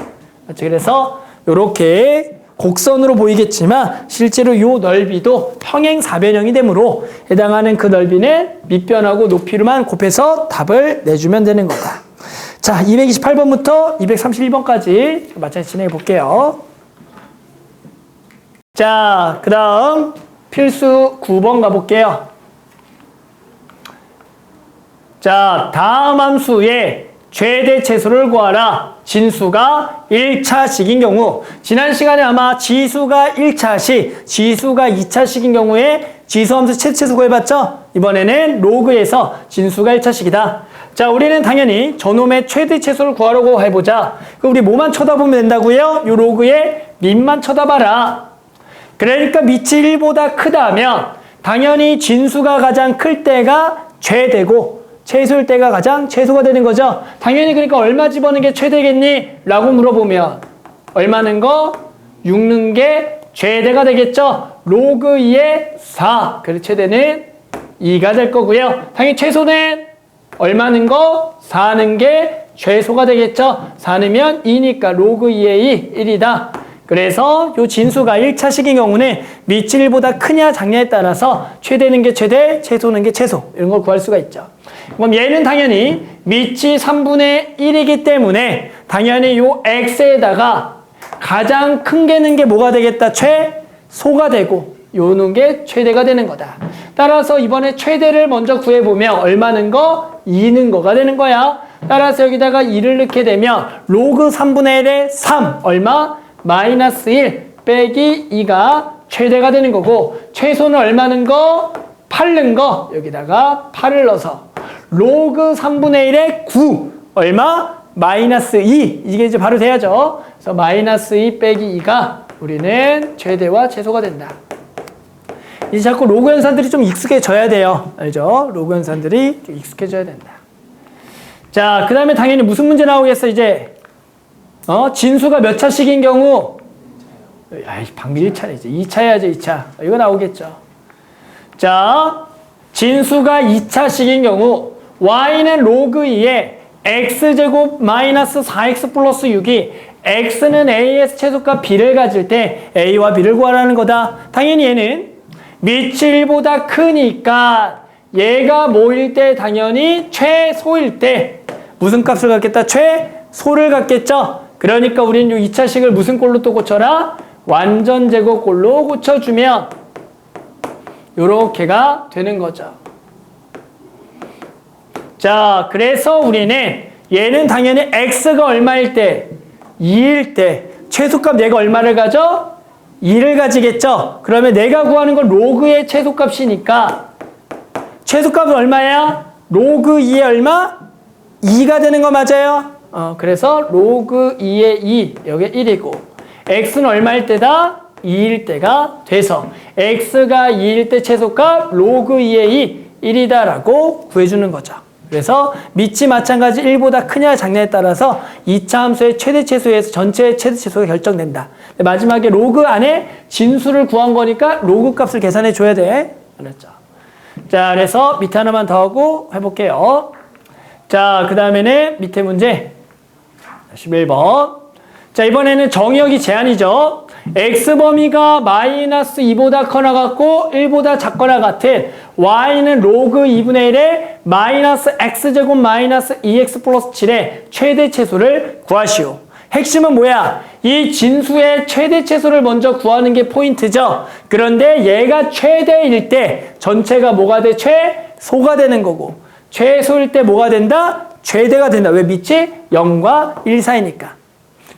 그렇죠? 그래서 이렇게 곡선으로 보이겠지만 실제로 이 넓이도 평행 4변형이 되므로 해당하는 그 넓이는 밑변하고 높이로만 곱해서 답을 내주면 되는 거다. 자, 228번부터 231번까지 마찬가지 진행해 볼게요. 자, 그 다음 필수 9번 가볼게요. 자, 다음 함수의 최대 최소를 구하라. 진수가 1차식인 경우, 지난 시간에 아마 지수가 1차식, 지수가 2차식인 경우에 지수함수 최소 구해봤죠? 이번에는 로그에서 진수가 1차식이다. 자, 우리는 당연히 저놈의 최대 최소를 구하려고 해보자. 그럼 우리 뭐만 쳐다보면 된다고요? 요 로그의 밑만 쳐다봐라. 그러니까 밑이 1보다 크다면 당연히 진수가 가장 클 때가 최대고 최소일 때가 가장 최소가 되는 거죠. 당연히 그러니까 얼마 집어넣는 게 최대겠니? 라고 물어보면 얼마 넣은 거? 6 넣은 게 최대가 되겠죠. 로그 2의 4. 그래서 최대는 2가 될 거고요. 당연히 최소는 얼마 넣은 거? 4 넣은 게 최소가 되겠죠. 4 넣으면 2니까 로그 2의 2, 1이다. 그래서 요 진수가 1차식인 경우는 밑이 1보다 크냐 작냐에 따라서 최대는 게 최대, 최소는 게 최소 이런 걸 구할 수가 있죠. 그럼 얘는 당연히 밑이 3분의 1이기 때문에 당연히 요 x에다가 가장 큰 게 는 게 뭐가 되겠다? 최소가 되고 요는 게 최대가 되는 거다. 따라서 이번에 최대를 먼저 구해보면 얼마 는 거? 2 는 거가 되는 거야. 따라서 여기다가 2를 넣게 되면 로그 3분의 1의 3 얼마? 마이너스 1 빼기 2가 최대가 되는 거고 최소는 얼마 는 거? 8 는 거 여기다가 8을 넣어서 로그 3분의 1의 9 얼마? 마이너스 2 이게 이제 바로 돼야죠. 그래서 마이너스 2 빼기 2가 우리는 최대와 최소가 된다. 이제 자꾸 로그 연산들이 좀 익숙해져야 돼요. 알죠? 로그 연산들이 좀 익숙해져야 된다. 자, 그 다음에 당연히 무슨 문제 나오겠어 이제 진수가 몇 차식인 경우? 아이, 방금 1차네. 이제 2차 해야죠, 2차. 이거 나오겠죠. 자, 진수가 2차식인 경우, y는 로그 2에 x제곱 마이너스 4x 플러스 6이 x는 a의 최소값 b를 가질 때 a와 b를 구하라는 거다. 당연히 얘는 밑이 1보다 크니까 얘가 뭐일 때 당연히 최소일 때 무슨 값을 갖겠다? 최소를 갖겠죠. 그러니까 우리는 이 2차식을 무슨 꼴로 또 고쳐라? 완전 제곱꼴로 고쳐주면 요렇게가 되는 거죠. 자, 그래서 우리는 얘는 당연히 x가 얼마일 때? 2일 때 최소값 얘가 얼마를 가져? 2를 가지겠죠. 그러면 내가 구하는 건 로그의 최소값이니까 최소값은 얼마야? 로그 2의 얼마? 2가 되는 거 맞아요? 그래서 로그 2의 2 여기 1이고 x는 얼마일 때다? 2일 때가 돼서 x가 2일 때 최소값 로그 2의 2 1이다 라고 구해주는 거죠. 그래서 밑이 마찬가지 1보다 크냐 작냐에 따라서 2차 함수의 최대 최소에서 전체의 최대 최소가 결정된다. 마지막에 로그 안에 진수를 구한 거니까 로그 값을 계산해 줘야 돼. 알았죠? 자, 그래서 밑에 하나만 더 하고 해볼게요. 자, 그 다음에는 밑에 문제 11번. 자, 이번에는 정의역이 제한이죠. x범위가 마이너스 2보다 커나 같고 1보다 작거나 같은 y는 로그 2분의 1에 마이너스 x제곱 마이너스 2x 플러스 7의 최대 최소를 구하시오. 핵심은 뭐야? 이 진수의 최대 최소를 먼저 구하는 게 포인트죠. 그런데 얘가 최대일 때 전체가 뭐가 돼? 최소가 되는 거고 최소일 때 뭐가 된다? 최대가 된다. 왜 밑이 0과 1 사이니까.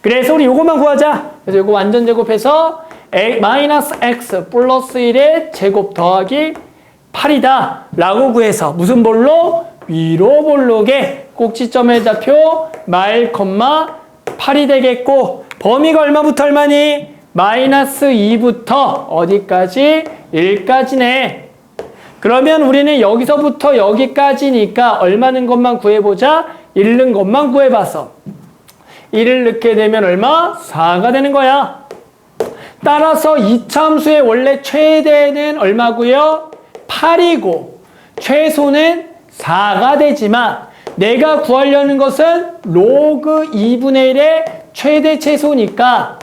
그래서 우리 요것만 구하자. 그래서 요거 완전 제곱해서 마이너스 x 플러스 1의 제곱 더하기 8이다 라고 구해서 무슨 볼록? 위로 볼록의 꼭지점의 좌표 말, 8이 되겠고 범위가 얼마부터 얼마니? 마이너스 2부터 어디까지? 1까지네. 그러면 우리는 여기서부터 여기까지니까 얼마는 것만 구해보자. 1는 것만 구해봐서 1을 넣게 되면 얼마? 4가 되는 거야. 따라서 2차 함수의 원래 최대는 얼마고요? 8이고 최소는 4가 되지만 내가 구하려는 것은 로그 2분의 1의 최대 최소니까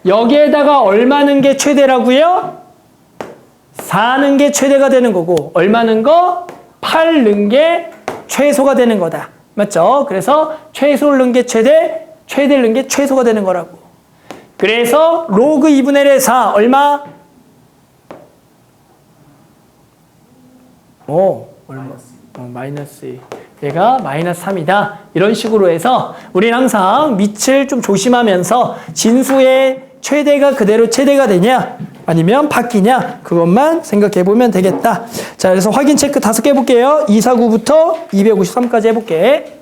여기에다가 얼마는 게 최대라고요? 4는 게 최대가 되는 거고 얼마는 거? 8 넣은 게 최소가 되는 거다. 맞죠? 그래서 최소를 넣은 게 최대, 최대를 넣은 게 최소가 되는 거라고. 그래서 로그 2분의 1의 4 얼마? 얼마? 마이너스 2. 얘가 마이너스 3이다. 이런 식으로 해서 우리는 항상 밑을 좀 조심하면서 진수의 최대가 그대로 최대가 되냐 아니면 바뀌냐 그것만 생각해 보면 되겠다. 자, 그래서 확인 체크 5개 해볼게요. 249부터 253까지 해볼게.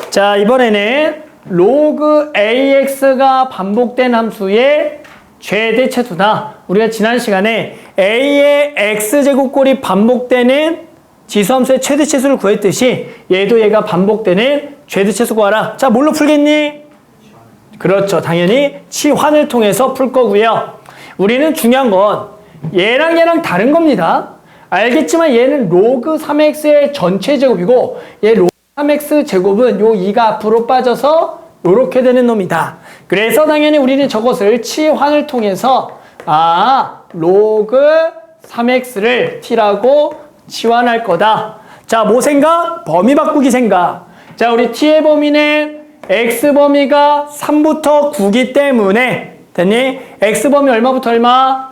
자, 이번에는 로그 AX가 반복된 함수의 최대 최소다. 우리가 지난 시간에 A의 X제곱꼴이 반복되는 지수함수의 최대 최소를 구했듯이 얘도 얘가 반복되는 최대 최소 구하라. 자, 뭘로 풀겠니? 그렇죠. 당연히 치환을 통해서 풀 거고요. 우리는 중요한 건 얘랑 다른 겁니다. 알겠지만 얘는 로그 3x의 전체 제곱이고 얘 로그 3x 제곱은 요 2가 앞으로 빠져서 요렇게 되는 놈이다. 그래서 당연히 우리는 저것을 치환을 통해서 로그 3x를 t라고 치환할 거다. 자, 뭐 생각? 범위 바꾸기 생각. 자, 우리 t의 범위는 x범위가 3부터 9기 때문에 됐니? x범위 얼마부터 얼마?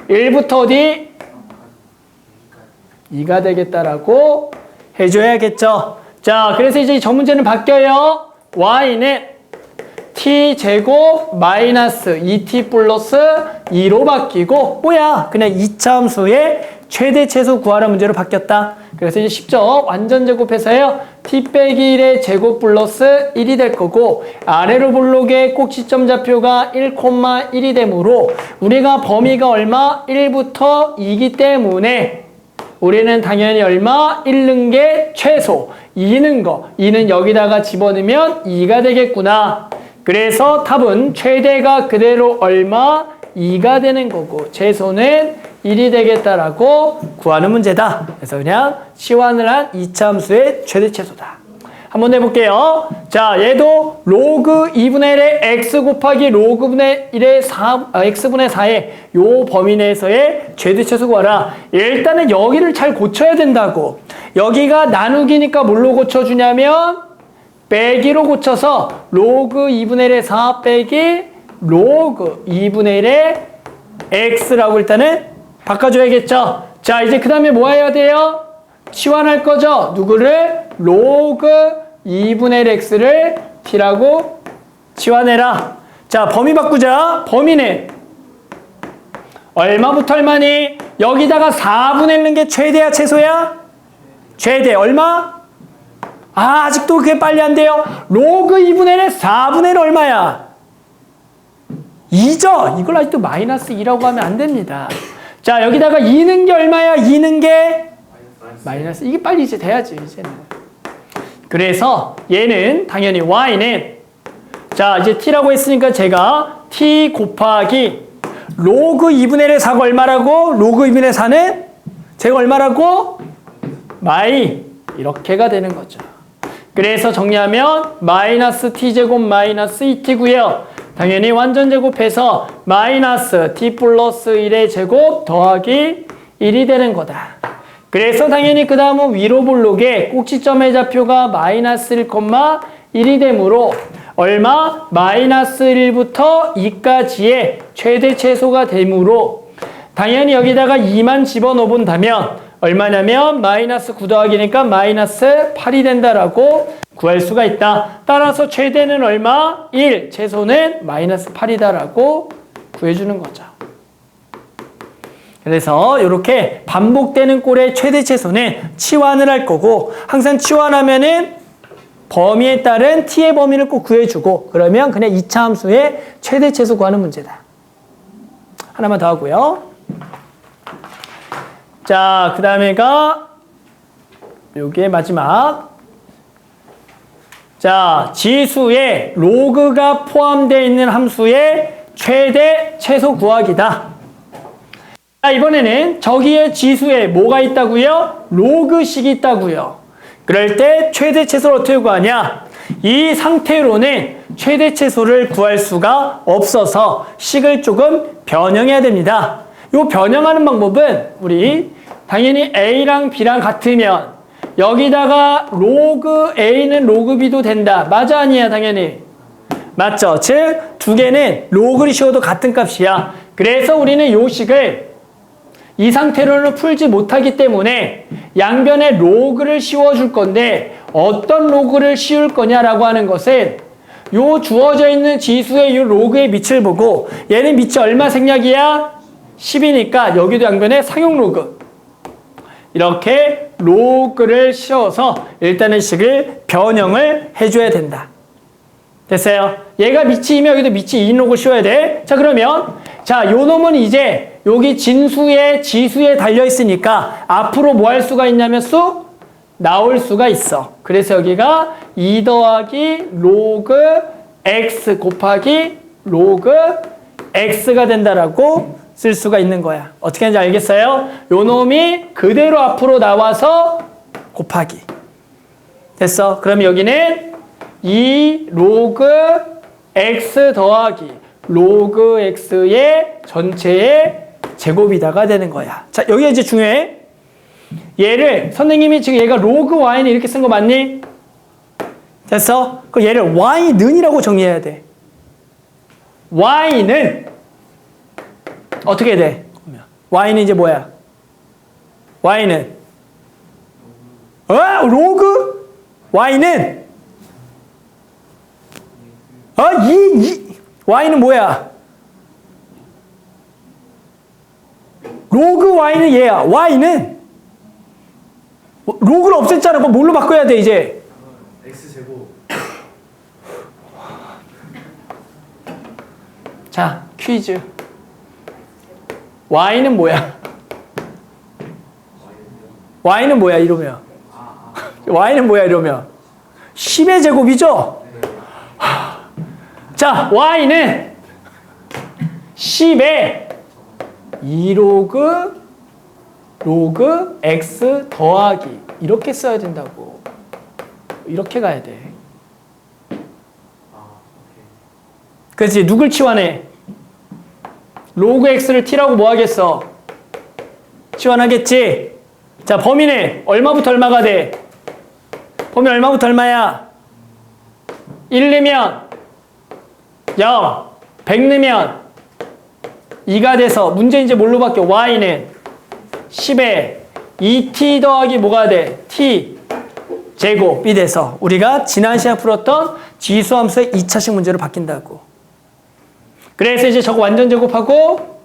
1부터 어디? 2가 되겠다라고 해줘야겠죠. 자, 그래서 이제 저 문제는 바뀌어요. y는 t제곱 마이너스 2t 플러스 2로 바뀌고 뭐야? 그냥 2차 함수의 최대 최소 구하라 문제로 바뀌었다. 그래서 이제 쉽죠? 완전 제곱해서요. t 빼기 1의 제곱 플러스 1이 될 거고 아래로 볼록의 꼭지점 좌표가 1,1이 되므로 우리가 범위가 얼마? 1부터 2기 때문에 우리는 당연히 얼마? 1 넣은 게 최소, 2 넣은 거, 2는 여기다가 집어넣으면 2가 되겠구나. 그래서 답은 최대가 그대로 얼마? 2가 되는 거고 최소는 1이 되겠다라고 구하는 문제다. 그래서 그냥 치환을 한 이차함수의 최대최소다. 한번 해볼게요. 자, 얘도 로그 2분의 1의 x 곱하기 로그분의 1의 x분의 4의 요 범위 내에서의 최대최소 구하라. 일단은 여기를 잘 고쳐야 된다고. 여기가 나누기니까 뭘로 고쳐주냐면 빼기로 고쳐서 로그 2분의 1의 4 빼기 로그 2분의 1의 x라고 일단은 바꿔줘야겠죠. 자, 이제 그 다음에 뭐 해야 돼요? 치환할 거죠? 누구를? 로그 2분의 1 x를 t라고 치환해라. 자, 범위 바꾸자. 범위는 얼마부터 얼마니? 여기다가 4분의 1 넣는 게 최대야 최소야? 최대. 얼마? 아직도 그게 빨리 안 돼요. 로그 2분의 1의 4분의 1 얼마야? 2죠? 이걸 아직도 마이너스 2라고 하면 안 됩니다. 자, 여기다가 2 넣은 게 얼마야? 2 넣은 게? 마이너스. 이게 빨리 이제 돼야지, 이제는. 그래서 얘는 당연히 y는 자, 이제 t라고 했으니까 제가 t 곱하기 로그 2분의 1의 4가 얼마라고? 로그 2분의 4는 제가 얼마라고? 마이. 이렇게가 되는 거죠. 그래서 정리하면 마이너스 t제곱 마이너스 2t고요. 당연히 완전 제곱해서 마이너스 t 플러스 1의 제곱 더하기 1이 되는 거다. 그래서 당연히 그 다음은 위로 볼록에 꼭지점의 좌표가 마이너스 1,1이 되므로 얼마? 마이너스 1부터 2까지의 최대 최소가 되므로 당연히 여기다가 2만 집어넣어 본다면 얼마냐면 마이너스 9 더하기니까 마이너스 8이 된다라고 구할 수가 있다. 따라서 최대는 얼마? 1, 최소는 마이너스 8이다라고 구해주는 거죠. 그래서 이렇게 반복되는 꼴의 최대 최소는 치환을 할 거고 항상 치환하면은 범위에 따른 t의 범위를 꼭 구해주고 그러면 그냥 2차 함수의 최대 최소 구하는 문제다. 하나만 더 하고요. 자, 그 다음에가 요게 마지막. 자, 지수에 로그가 포함되어 있는 함수의 최대 최소 구하기다. 자, 이번에는 저기에 지수에 뭐가 있다고요? 로그식이 있다고요. 그럴 때 최대 최소를 어떻게 구하냐? 이 상태로는 최대 최소를 구할 수가 없어서 식을 조금 변형해야 됩니다. 이 변형하는 방법은 우리 당연히 A랑 B랑 같으면 여기다가 로그 A는 로그 B도 된다. 맞아 아니야? 당연히. 맞죠? 즉 두 개는 로그를 씌워도 같은 값이야. 그래서 우리는 이 식을 이 상태로는 풀지 못하기 때문에 양변에 로그를 씌워줄 건데 어떤 로그를 씌울 거냐라고 하는 것은 요 주어져 있는 지수의 요 로그의 밑을 보고 얘는 밑이 얼마 생략이야? 10이니까 여기도 양변에 상용 로그 이렇게 로그를 씌워서 일단은 식을 변형을 해줘야 된다. 됐어요? 얘가 밑이 2면 여기도 밑이 2인 로그 씌워야 돼. 자, 그러면 자, 요 놈은 이제 여기 진수에 지수에 달려 있으니까 앞으로 뭐 할 수가 있냐면 쑥 나올 수가 있어. 그래서 여기가 2 더하기 로그 x 곱하기 로그 x가 된다라고 쓸 수가 있는 거야. 어떻게 하는지 알겠어요? 요 놈이 그대로 앞으로 나와서 곱하기. 됐어? 그럼 여기는 2 로그 x 더하기 로그 x의 전체의 제곱이다가 되는 거야. 자, 여기가 이제 중요해. 얘를 선생님이 지금 얘가 로그 y는 이렇게 쓴 거 맞니? 됐어? 그럼 얘를 y는이라고 정리해야 돼. y는 어떻게 돼? y는 이제 뭐야? y는 로그 y는 y는 뭐야? 로그 y는 얘야. y는 로그를 없앴잖아. 그럼 뭘로 바꿔야 돼 이제? x제곱. 자, 퀴즈. y는 뭐야? y는 뭐야 이러면? y는 뭐야 이러면? 10의 제곱이죠? 자, y는 10의 2로그 로그 x 더하기 이렇게 써야 된다고. 이렇게 가야 돼. 그렇지. 누굴 치환해? 로그 x를 t라고 뭐 하겠어? 치환하겠지? 자, 범위는 얼마부터 얼마가 돼? 범위 얼마부터 얼마야? 1 넣으면 0, 100 넣으면 2가 돼서 문제 이제 뭘로 바뀌어? y는 10에 2t 더하기 뭐가 돼? t 제곱이 돼서 우리가 지난 시간 풀었던 지수함수의 2차식 문제로 바뀐다고. 그래서 이제 저거 완전 제곱하고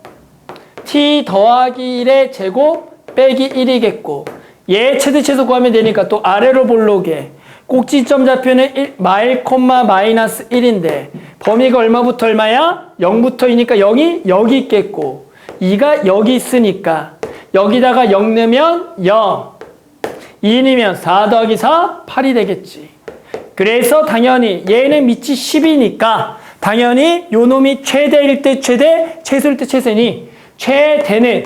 t 더하기 1의 제곱 빼기 1이겠고 얘 최대 최소 구하면 되니까 또 아래로 볼록에 꼭지점 좌표는 1, 마일 콤마 마이너스 1인데 범위가 얼마부터 얼마야? 0부터 2니까 0이 여기 있겠고 2가 여기 있으니까 여기다가 0 넣으면 0 2이면 4 더하기 4 8이 되겠지. 그래서 당연히 얘는 밑이 10이니까 당연히 요 놈이 최대일 때 최대 최소일 때 최소니 최대는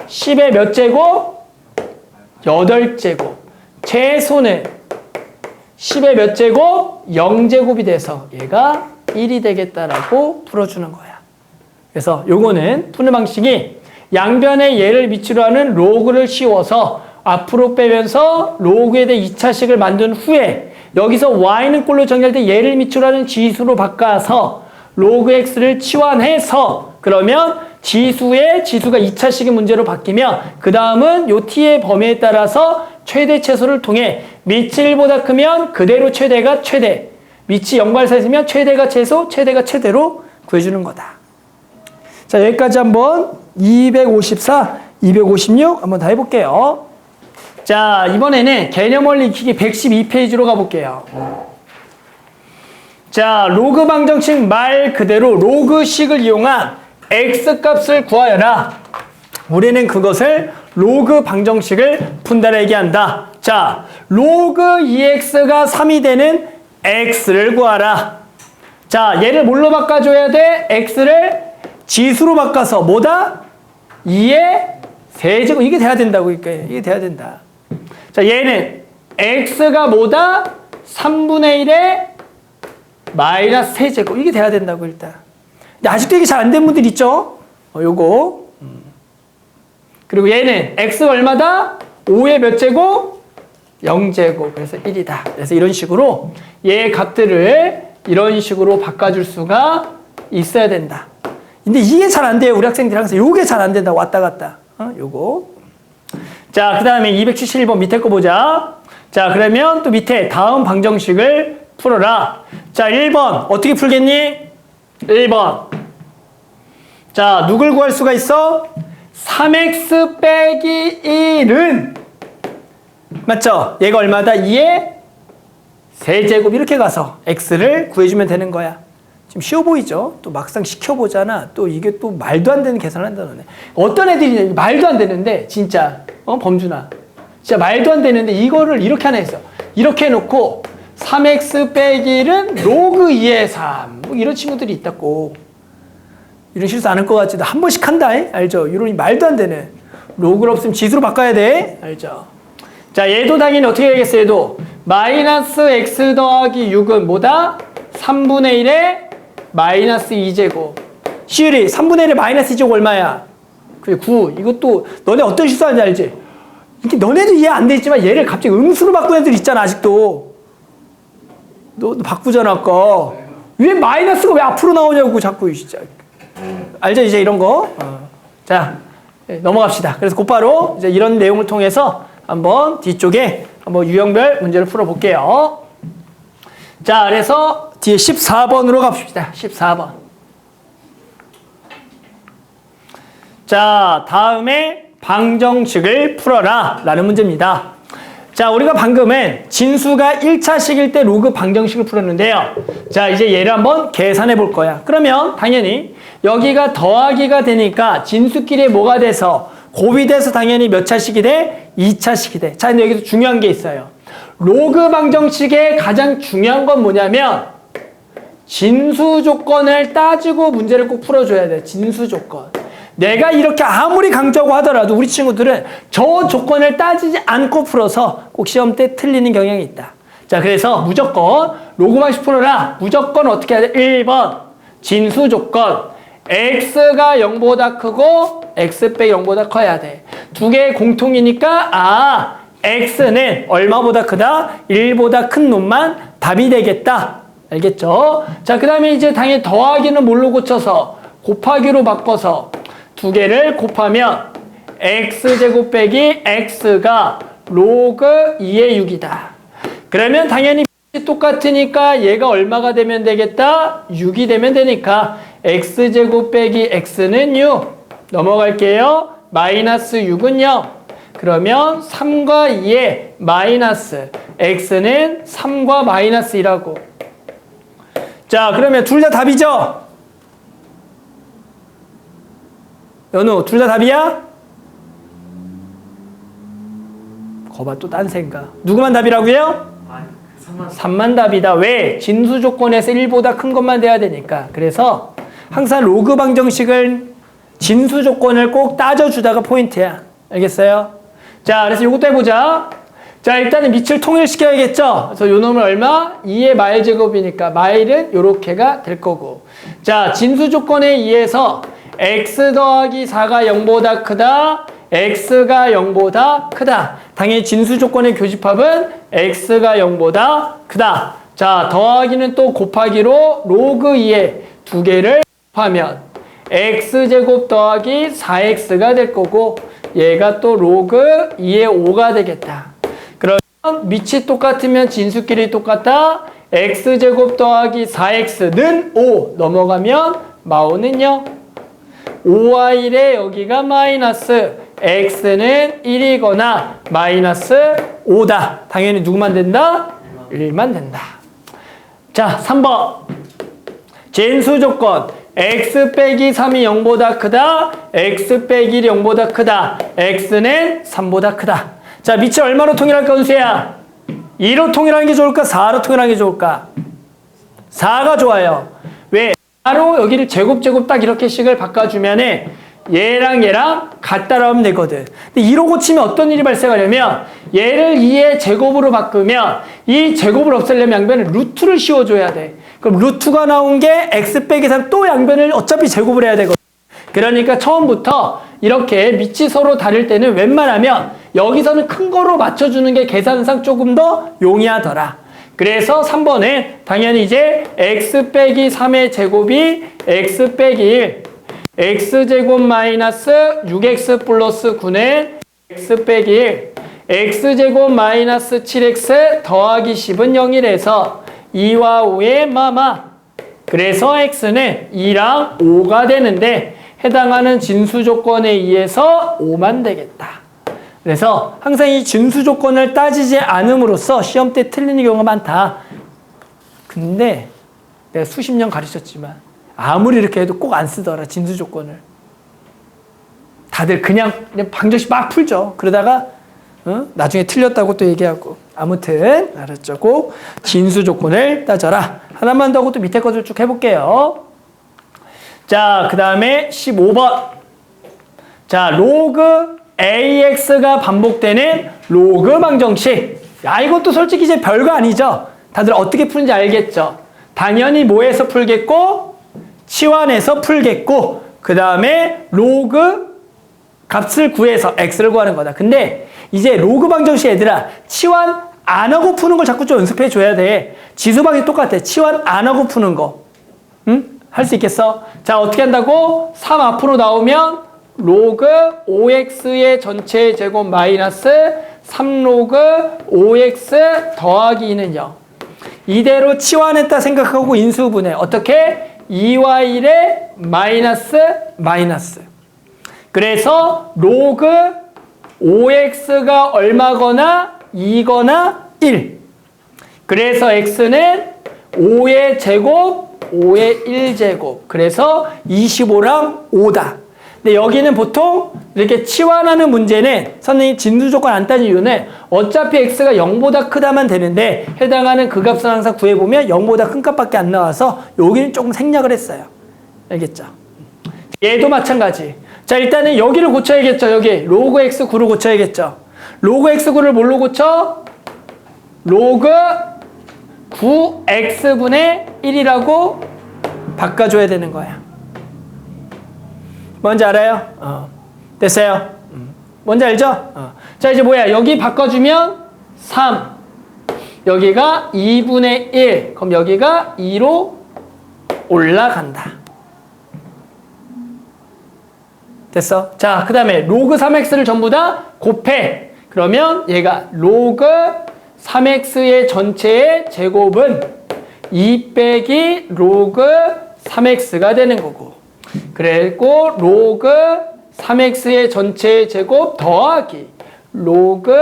10의 몇 제곱? 8제곱. 최소는 10의 몇 제곱? 0제곱이 돼서 얘가 1이 되겠다라고 풀어주는 거야. 그래서 요거는 푸는 방식이 양변의 얘를 밑으로 하는 로그를 씌워서 앞으로 빼면서 로그에 대해 2차식을 만든 후에 여기서 y는 꼴로 정의할 때 얘를 밑으로 하는 지수로 바꿔서 로그 x를 치환해서 그러면 지수가 2차식의 문제로 바뀌면 그 다음은 요 t의 범위에 따라서 최대 최소를 통해 밑이 1보다 크면 그대로 최대가 최대, 밑이 0과 4 있으면 최대가 최소, 최대가 최대로 구해주는 거다. 자, 여기까지 한번 254, 256 한번 다 해볼게요. 자, 이번에는 개념 원리 익히기 112페이지로 가볼게요. 자, 로그 방정식 말 그대로 로그식을 이용한 x값을 구하여라. 우리는 그것을 로그 방정식을 푼다라 얘기한다. 자, 로그 2x가 3이 되는 x를 구하라. 자, 얘를 뭘로 바꿔줘야 돼? x를 지수로 바꿔서 뭐다? 2의 세제곱. 이게 돼야 된다고. 이게 돼야 된다. 자, 얘는 x가 뭐다? 3분의 1의 마이너스 세제곱. 이게 돼야 된다고 일단. 근데 아직도 이게 잘 안 된 분들 있죠? 요거. 그리고 얘는 x가 얼마다? 5의 몇 제곱? 0제곱. 그래서 1이다. 그래서 이런 식으로 얘 값들을 이런 식으로 바꿔줄 수가 있어야 된다. 근데 이게 잘 안 돼요. 우리 학생들이 항상 요게 잘 안 된다. 왔다 갔다. 요거. 자, 그 다음에 271번 밑에 거 보자. 자, 그러면 또 밑에 다음 방정식을 풀어라. 자, 1번. 어떻게 풀겠니? 1번. 자, 누굴 구할 수가 있어? 3x 빼기 1은 맞죠? 얘가 얼마다? 2의 세제곱 이렇게 가서 x를 구해주면 되는 거야. 지금 쉬워 보이죠? 또 막상 시켜보잖아. 또 이게 또 말도 안 되는 계산을 한다는 애. 어떤 애들이 말도 안 되는데 진짜 범준아 진짜 말도 안 되는데 이거를 이렇게 하나 했어. 이렇게 해놓고 3x 빼기 1은 로그 2의 3 뭐 이런 친구들이 있다고. 이런 실수 안 할 것 같지도 한 번씩 한다. 알죠? 이런 말도 안 되는 로그를 없으면 지수로 바꿔야 돼. 알죠? 자, 얘도 당연히 어떻게 되겠어? 얘도 마이너스 x 더하기 6은 뭐다? 3분의 1의 마이너스 2제곱. 시율이 3분의 1의 마이너스 2제곱 얼마야? 그게 9. 이것도 너네 어떤 실수하는지 알지? 이게 너네도 이해 안 되지만 얘를 갑자기 음수로 바꾸는 애들 있잖아. 아직도. 너 바꾸잖아 아까. 왜 마이너스가 왜 앞으로 나오냐고 자꾸 진짜. 알죠? 이제 이런 거. 자, 넘어갑시다. 그래서 곧바로 이제 이런 내용을 통해서 한번 뒤쪽에 한번 유형별 문제를 풀어볼게요. 자, 그래서 뒤에 14번으로 갑시다. 14번. 자, 다음에 방정식을 풀어라 라는 문제입니다. 자, 우리가 방금은 진수가 1차식일 때 로그 방정식을 풀었는데요. 자, 이제 얘를 한번 계산해 볼 거야. 그러면 당연히 여기가 더하기가 되니까 진수끼리 뭐가 돼서 곱이 돼서 당연히 몇 차식이 돼? 2차식이 돼. 자, 근데 여기서 중요한 게 있어요. 로그 방정식의 가장 중요한 건 뭐냐면 진수 조건을 따지고 문제를 꼭 풀어줘야 돼. 진수 조건. 내가 이렇게 아무리 강조하고 하더라도 우리 친구들은 저 조건을 따지지 않고 풀어서 꼭 시험 때 틀리는 경향이 있다. 자, 그래서 무조건 로그 방식 풀어라. 무조건 어떻게 해야 돼? 1번 진수 조건 x가 0보다 크고 x 빼기 0보다 커야 돼. 두 개의 공통이니까 x는 얼마보다 크다? 1보다 큰 놈만 답이 되겠다. 알겠죠? 자, 그 다음에 이제 당연히 더하기는 뭘로 고쳐서 곱하기로 바꿔서 두 개를 곱하면 x제곱 빼기 x가 로그 2의 6이다. 그러면 당연히 똑같으니까 얘가 얼마가 되면 되겠다? 6이 되면 되니까 x제곱 빼기 x는 6. 넘어갈게요. 마이너스 6은 0. 그러면 3과 2의 마이너스 x는 3과 마이너스 2라고. 자, 그러면 둘 다 답이죠? 연우, 둘 다 답이야? 거봐, 또 딴 생각. 누구만 답이라고요? 3만 답이다. 왜? 진수 조건에서 1보다 큰 것만 돼야 되니까. 그래서 항상 로그 방정식을 진수 조건을 꼭 따져주다가 포인트야. 알겠어요? 자, 그래서 이것도 해보자. 자, 일단은 밑을 통일시켜야겠죠? 그래서 요 놈을 얼마? 2의 마일 제곱이니까 마일은 요렇게가 될 거고. 자, 진수 조건에 의해서 x 더하기 4가 0보다 크다. x가 0보다 크다. 당연히 진수 조건의 교집합은 x가 0보다 크다. 자, 더하기는 또 곱하기로 로그 2의 두 개를 곱하면 x제곱 더하기 4x가 될 거고 얘가 또 로그 2의 5가 되겠다. 그러면 밑이 똑같으면 진수끼리 똑같다. x제곱 더하기 4x는 5 넘어가면 마오는 0. 5와 1에 여기가 마이너스 x는 1이거나 마이너스 5다. 당연히 누구만 된다? 1만 된다. 자, 3번 진수 조건 x 빼기 3이 0보다 크다. x 빼기 1이 0보다 크다. x는 3보다 크다. 자, 밑이 얼마로 통일할까, 은수야? 2로 통일하는 게 좋을까? 4로 통일하는 게 좋을까? 4가 좋아요. 왜? 4로 여기를 제곱 딱 이렇게 식을 바꿔주면은 얘랑 얘랑 같다라 하면 되거든. 근데 2로 고치면 어떤 일이 발생하냐면 얘를 2의 제곱으로 바꾸면 이 제곱을 없애려면 양변에 루트를 씌워줘야 돼. 그럼 루트가 나온 게 x 빼기 3 또 양변을 어차피 제곱을 해야 되거든. 그러니까 처음부터 이렇게 밑이 서로 다를 때는 웬만하면 여기서는 큰 거로 맞춰주는 게 계산상 조금 더 용이하더라. 그래서 3번은 당연히 이제 x 빼기 3의 제곱이 x 빼기 1 x제곱 마이너스 6x 플러스 9는 x 빼기 1 x제곱 마이너스 7x 더하기 10은 0이래서 2와 5의 마마. 그래서 x는 2랑 5가 되는데 해당하는 진수 조건에 의해서 5만 되겠다. 그래서 항상 이 진수 조건을 따지지 않음으로써 시험 때 틀리는 경우가 많다. 근데 내가 수십 년 가르쳤지만 아무리 이렇게 해도 꼭 안 쓰더라, 진수 조건을. 다들 그냥 방정식 막 풀죠. 그러다가 나중에 틀렸다고 또 얘기하고. 아무튼 알았죠? 꼭 진수 조건을 따져라. 하나만 더 하고 또 밑에 것을 쭉 해볼게요. 자, 그 다음에 15번. 자, 로그 AX가 반복되는 로그 방정식. 야, 이것도 솔직히 이제 별거 아니죠? 다들 어떻게 푸는지 알겠죠? 당연히 뭐에서 풀겠고? 치환해서 풀겠고, 그 다음에 로그 값을 구해서 x를 구하는 거다. 근데 이제 로그 방정식 얘들아, 치환 안 하고 푸는 걸 자꾸 좀 연습해 줘야 돼. 지수방이 똑같아. 치환 안 하고 푸는 거. 응? 할 수 있겠어? 자, 어떻게 한다고? 3 앞으로 나오면 로그 5x의 전체 제곱 마이너스 3로그 5x 더하기 2는 0. 이대로 치환했다 생각하고 인수분해. 어떻게? 2와 1의 마이너스. 그래서 로그 5x가 얼마거나 2거나 1. 그래서 x는 5의 제곱, 5의 1제곱. 그래서 25랑 5다. 근데 여기는 보통 이렇게 치환하는 문제는 선생님 진수 조건 안 따진 이유는 어차피 x가 0보다 크다만 되는데 해당하는 그 값은 항상 구해보면 0보다 큰 값밖에 안 나와서 여기는 조금 생략을 했어요. 알겠죠? 얘도 마찬가지. 자, 일단은 여기를 고쳐야겠죠. 여기 로그 x9를 고쳐야겠죠. 로그 x9를 뭘로 고쳐? 로그 9x분의 1이라고 바꿔줘야 되는 거야. 뭔지 알아요? 됐어요? 뭔지 알죠? 자, 이제 뭐야? 여기 바꿔주면 3. 여기가 2분의 1. 그럼 여기가 2로 올라간다. 됐어? 자, 그 다음에 로그 3x를 전부 다 곱해. 그러면 얘가 로그 3x의 전체의 제곱은 2 빼기 로그 3x가 되는 거고. 그리고 로그 3x의 전체의 제곱 더하기 로그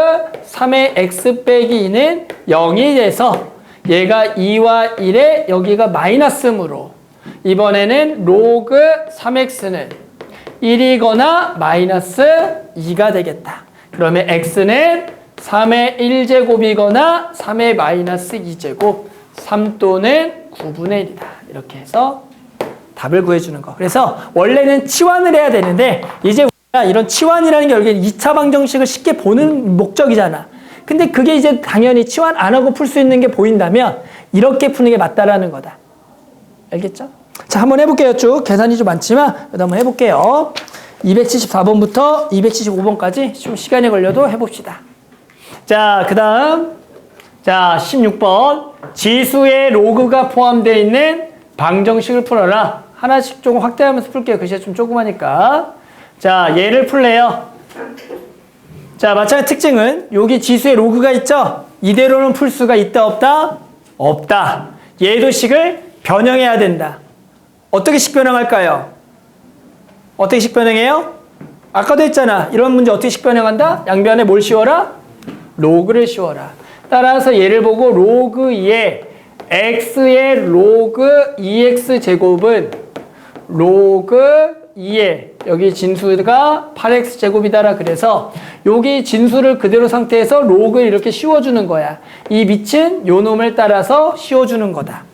3의 x 빼기 2는 0이 돼서 얘가 2와 1에 여기가 마이너스므로 이번에는 로그 3x는 1이거나 마이너스 2가 되겠다. 그러면 x는 3의 1제곱이거나 3의 마이너스 2제곱 3 또는 9분의 1이다. 이렇게 해서 답을 구해주는 거. 그래서 원래는 치환을 해야 되는데 이제 우리가 이런 치환이라는 게 여기 2차 방정식을 쉽게 보는 목적이잖아. 근데 그게 이제 당연히 치환 안 하고 풀 수 있는 게 보인다면 이렇게 푸는 게 맞다라는 거다. 알겠죠? 자, 한번 해볼게요. 쭉 계산이 좀 많지만 그래도 한번 해볼게요. 274번부터 275번까지 좀 시간이 걸려도 해봅시다. 자, 그 다음 자 16번 지수의 로그가 포함되어 있는 방정식을 풀어라. 하나씩 조금 확대하면서 풀게요. 글씨가 좀 조그마니까. 자, 얘를 풀래요. 자, 마찬가지 특징은 여기 지수의 로그가 있죠? 이대로는 풀 수가 있다 없다? 없다. 얘도 식을 변형해야 된다. 어떻게 식 변형할까요? 어떻게 식 변형해요? 아까도 했잖아. 이런 문제 어떻게 식 변형한다? 양변에 뭘 씌워라? 로그를 씌워라. 따라서 얘를 보고 로그 2의 x의 로그 2x 제곱은 로그 2의 여기 진수가 8x 제곱이다라 그래서 여기 진수를 그대로 상태에서 로그를 이렇게 씌워주는 거야. 이 밑은 요 놈을 따라서 씌워주는 거다.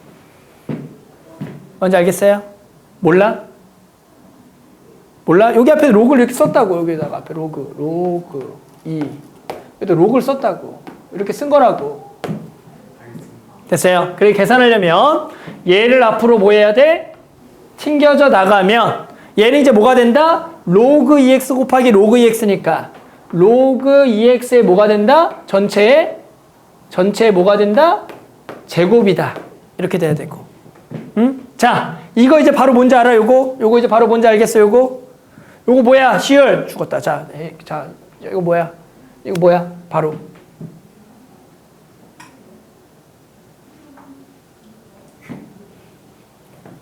뭔지 알겠어요? 몰라? 몰라? 여기 앞에 로그를 이렇게 썼다고. 여기다가 앞에 로그 2 여기도 로그를 썼다고. 이렇게 쓴 거라고. 됐어요? 그래 계산하려면 얘를 앞으로 뭐 해야 돼? 튕겨져 나가면 얘는 이제 뭐가 된다? 로그 2x 곱하기 로그 2x니까 로그 2x에 뭐가 된다? 전체에 뭐가 된다? 제곱이다. 이렇게 돼야 되고. 응? 자, 이거 이제 바로 뭔지 알아? 요거 이제 바로 뭔지 알겠어? 요거 뭐야? 시열 죽었다. 자, 이거 뭐야? 이거 뭐야? 바로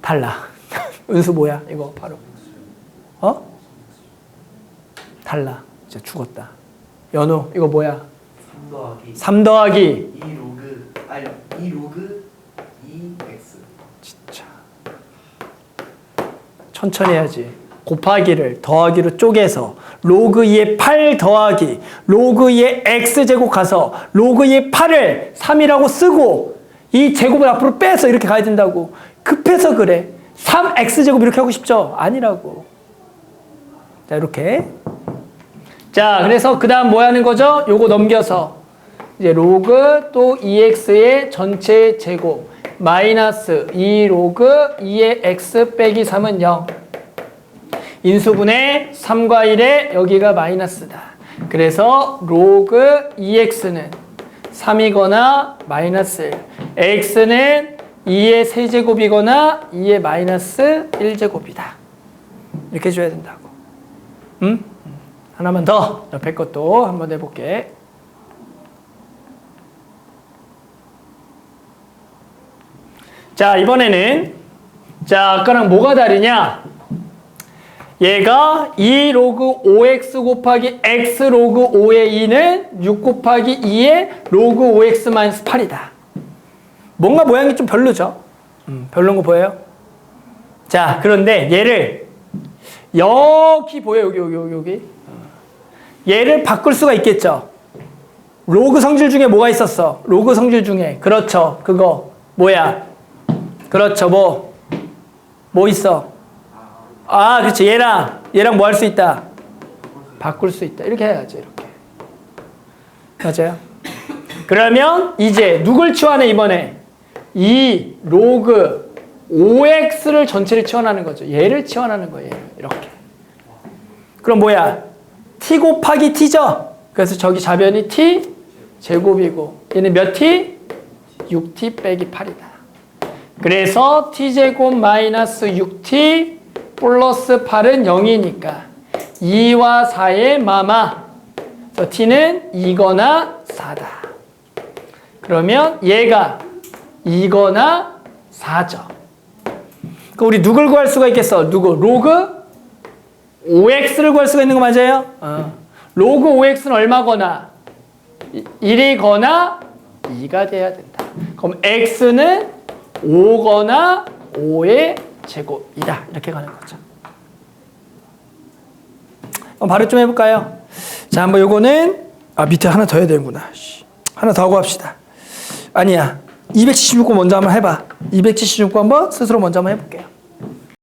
달라. 은수 뭐야? 이거 바로. 달라. 이제 죽었다. 연우 이거 뭐야? 3 더하기 2 로그 2x. 진짜 천천히 해야지. 곱하기를 더하기로 쪼개서 로그 2의 8 더하기 로그 2의 x제곱 가서 로그 2의 8을 3이라고 쓰고 이 제곱을 앞으로 빼서 이렇게 가야 된다고. 급해서 그래. 3x제곱 이렇게 하고 싶죠? 아니라고. 자, 이렇게. 자, 그래서 그 다음 뭐 하는 거죠? 요거 넘겨서 이제 로그 또 2x의 전체 제곱 마이너스 2 로그 2의 x 빼기 3은 0. 인수분해 3과 1에 여기가 마이너스다. 그래서 로그 2x는 3이거나 마이너스 1. x는 2의 세제곱이거나 2의 마이너스 1제곱이다. 이렇게 해줘야 된다고. 응? 하나만 더 옆에 것도 한번 해볼게. 자, 이번에는 자, 아까랑 뭐가 다르냐? 얘가 2 로그 5x 곱하기 x 로그 5의 2는 6 곱하기 2의 로그 5x 마이너스 8이다. 뭔가 모양이 좀 별로죠? 별로인 거 보여요? 자, 그런데 얘를 여기 보여요? 여기. 얘를 바꿀 수가 있겠죠? 로그 성질 중에 뭐가 있었어? 로그 성질 중에. 그렇죠. 그거. 뭐야? 그렇죠. 뭐 있어? 아, 그렇죠. 얘랑 얘랑 뭐 할 수 있다? 바꿀 수 있다. 이렇게 해야죠. 이렇게. 맞아요? 그러면 이제 누굴 치환해 이번에? 이 로그 5x를 전체를 치환하는 거죠. 얘를 치환하는 거예요. 이렇게. 그럼 뭐야? t 곱하기 t죠? 그래서 저기 좌변이 t 제곱이고 얘는 몇 t? 6t 빼기 8이다. 그래서 t제곱 마이너스 6t 플러스 8은 0이니까 2와 4의 마마. 그래서 t는 2거나 4다. 그러면 얘가 2거나 4죠. 그럼 우리 누굴 구할 수가 있겠어? 누구? 로그 5x를 구할 수가 있는 거 맞아요? 로그 5x는 얼마거나 1이거나 2가 돼야 된다. 그럼 x는 5거나 5의 제곱이다. 이렇게 가는 거죠. 그럼 바로 좀 해볼까요? 자, 한번 요거는 밑에 하나 더 해야 되는구나. 하나 더 하고 합시다. 아니야. 276거 먼저 한번 해봐. 276거 한번 스스로 먼저 한번 해볼게요.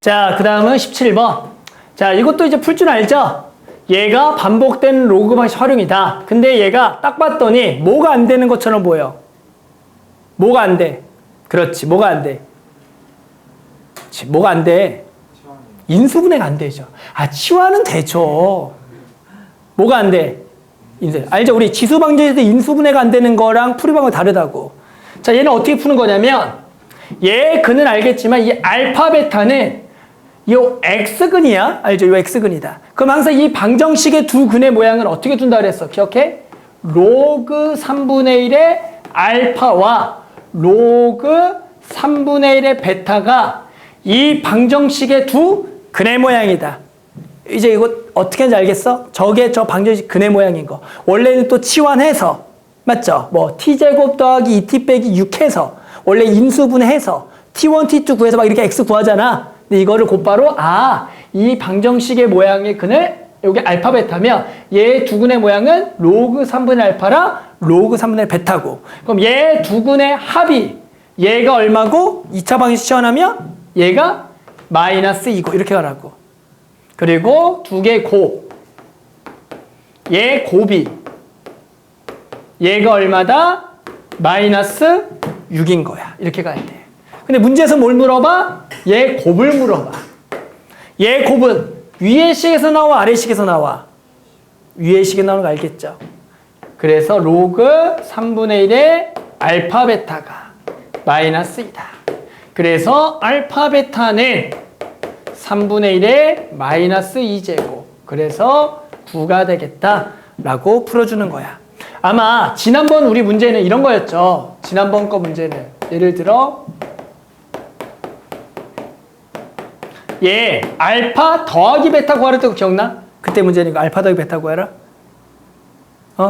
자, 그 다음은 17번. 자, 이것도 이제 풀 줄 알죠? 얘가 반복되는 로그 방식 활용이다. 근데 얘가 딱 봤더니 뭐가 안 되는 것처럼 보여. 뭐가 안 돼? 그렇지. 뭐가 안 돼? 그렇지. 뭐가 안 돼? 인수분해가 안 되죠. 치환은 되죠. 뭐가 안 돼? 알죠? 우리 지수방정식에서 인수분해가 안 되는 거랑 풀이방법이 다르다고. 자, 얘는 어떻게 푸는 거냐면 얘 근은 알겠지만 이 알파 베타는 이 x근이야. 알죠? 이 x근이다. 그럼 항상 이 방정식의 두 근의 모양을 어떻게 둔다 그랬어? 기억해? 로그 3분의 1의 알파와 로그 3분의 1의 베타가 이 방정식의 두 근의 모양이다. 이제 이거 어떻게 하는지 알겠어? 저게 저 방정식 근의 모양인 거. 원래는 또 치환해서, 맞죠? 뭐 t제곱 더하기 2t 빼기 6 해서 원래 인수분해해서 t1, t2 구해서 막 이렇게 x 구하잖아. 근데 이거를 곧바로 이 방정식의 모양의 근을 여기 알파 베타면 얘 두 근의 모양은 로그 3분의 알파라 로그 3분의 베타고, 그럼 얘 두 근의 합이 얘가 얼마고 2차 방정식 치환하면 얘가 마이너스 2고 이렇게 가라고. 그리고 두 개 곱. 얘 곱이 얘가 얼마다? 마이너스 6인 거야. 이렇게 가야 돼. 근데 문제에서 뭘 물어봐? 얘 곱을 물어봐. 얘 곱은 위의 식에서 나와 아래 식에서 나와? 위의 식에 나오는 거 알겠죠? 그래서 로그 3분의 1의 알파 베타가 마이너스 2다. 그래서 알파 베타는 3분의 1의 마이너스 2제곱. 그래서 9가 되겠다라고 풀어주는 거야. 아마 지난번 우리 문제는 이런 거였죠. 지난번 거 문제는 예를 들어 얘 알파 더하기 베타 구하라 때 기억나? 그때 문제는 이거 알파 더하기 베타 구하라.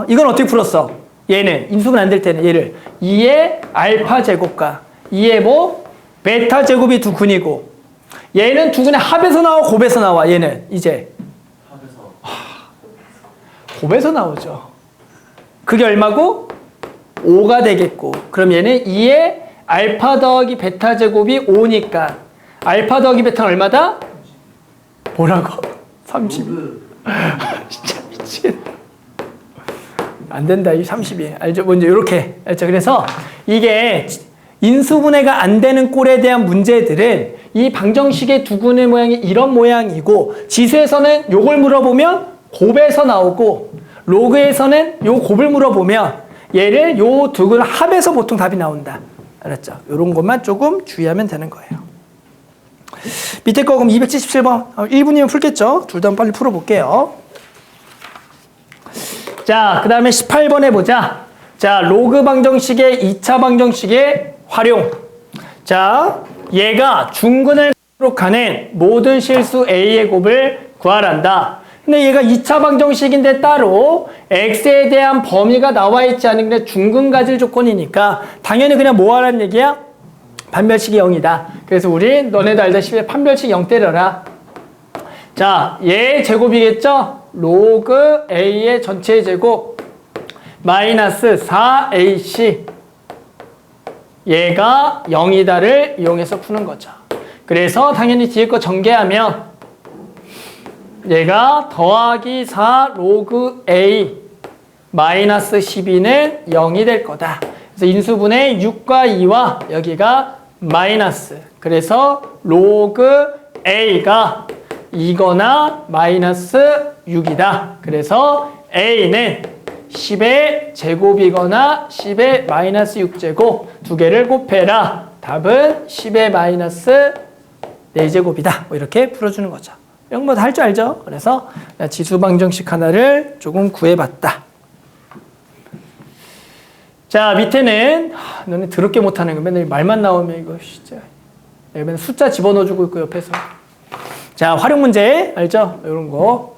이건 어떻게 풀었어? 얘는 인수분 안 될 때는 얘를 2의 알파 제곱과 2의 뭐 베타 제곱이 두 근이고, 얘는 두 근의 합에서 나와 곱에서 나와. 얘는 이제 곱에서 나오죠. 그게 얼마고? 5가 되겠고, 그럼 얘는 2의 알파 더하기 베타 제곱이 5니까 알파 더하기 베타는 얼마다? 뭐라고? 30. 진짜 미치겠다. 안 된다. 이 30이. 알죠? 먼저 이렇게. 알죠? 그래서 이게 인수분해가 안 되는 꼴에 대한 문제들은 이 방정식의 두 근의 모양이 이런 모양이고, 지수에서는 요걸 물어보면 곱에서 나오고, 로그에서는 요 곱을 물어보면 얘를 요 두 근 합해서 보통 답이 나온다. 알았죠? 요런 것만 조금 주의하면 되는 거예요. 밑에 거 그럼 277번 1분이면 풀겠죠? 둘 다 빨리 풀어볼게요. 자, 그 다음에 18번 해보자. 자, 로그 방정식의 2차 방정식의 활용. 자, 얘가 중근을 기록하는 모든 실수 A의 곱을 구하란다. 근데 얘가 2차 방정식인데 따로 x에 대한 범위가 나와 있지 않은 게 중근 가질 조건이니까 당연히 그냥 뭐 하라는 얘기야? 판별식이 0이다. 그래서 우리 너네도 알다시피 판별식 0 때려라. 자, 얘 제곱이겠죠? 로그 A의 전체 제곱 마이너스 4AC 얘가 0이다를 이용해서 푸는 거죠. 그래서 당연히 뒤에 거 전개하면 얘가 더하기 4 로그 A 마이너스 12는 0이 될 거다. 그래서 인수분해 6과 2와 여기가 마이너스. 그래서 로그 A가 2거나 마이너스 6이다. 그래서 A는 10의 제곱이거나 10의 마이너스 6제곱 두 개를 곱해라. 답은 10의 마이너스 4제곱이다. 뭐 이렇게 풀어주는 거죠. 이런 거 다 할 줄 알죠? 그래서 지수 방정식 하나를 조금 구해봤다. 자, 밑에는 너네 더럽게 못하는 거 맨날 말만 나오면 이거 진짜 내가 맨날 숫자 집어넣어주고 있고 옆에서. 자, 활용 문제 알죠? 이런 거.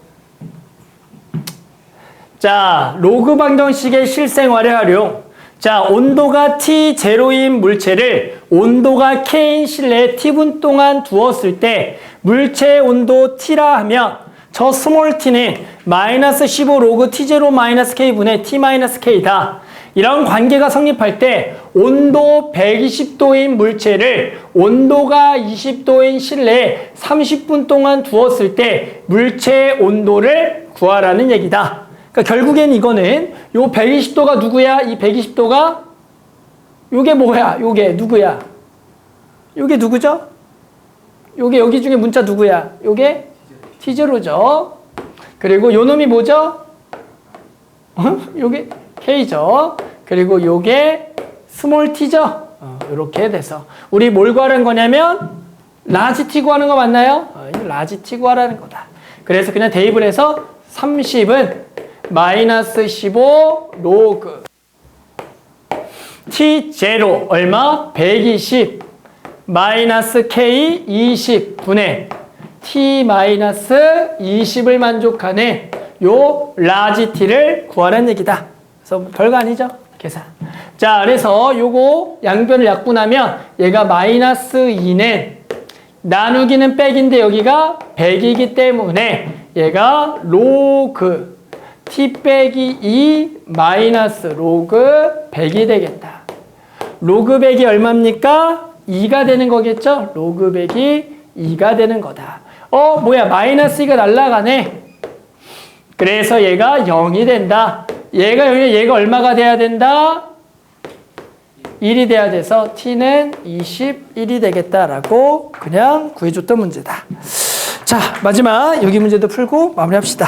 자, 로그 방정식의 실생활의 활용. 자, 온도가 T0인 물체를 온도가 K인 실내에 T분 동안 두었을 때 물체의 온도 T라 하면 저 스몰 t는 마이너스 15 로그 T0 마이너스 K분의 T 마이너스 K다. 이런 관계가 성립할 때 온도 120도인 물체를 온도가 20도인 실내에 30분 동안 두었을 때 물체의 온도를 구하라는 얘기다. 그러니까 결국엔 이거는 요 120도가 누구야? 이 120도가 요게 뭐야? 요게 누구야? 요게 누구죠? 요게 여기 중에 문자 누구야? 요게 T0죠. 그리고 요 놈이 뭐죠? 요게 K죠. 그리고 요게 스몰 t죠. 이렇게 돼서 우리 뭘 구하라는 거냐면 라지 t 구하는 거 맞나요? 라지 t 구하라는 거다. 그래서 그냥 대입을 해서 30은 마이너스 15 로그 T0 얼마? 120 마이너스 K 20 분의 T 마이너스 20을 만족하는 요 라지 t를 구하라는 얘기다. 그래서 별거 아니죠? 계산. 자, 그래서 요거 양변을 약분하면 얘가 마이너스 2는 나누기는 백인데 여기가 100이기 때문에 얘가 로그 t 빼기 2 마이너스 로그 100이 되겠다. 로그 100이 얼마입니까? 2가 되는 거겠죠? 로그 100이 2가 되는 거다. 뭐야 마이너스 2가 날라가네. 그래서 얘가 0이 된다. 얘가 얼마가 돼야 된다? 1이 돼야 돼서 t는 21이 되겠다라고 그냥 구해줬던 문제다. 자, 마지막 여기 문제도 풀고 마무리합시다.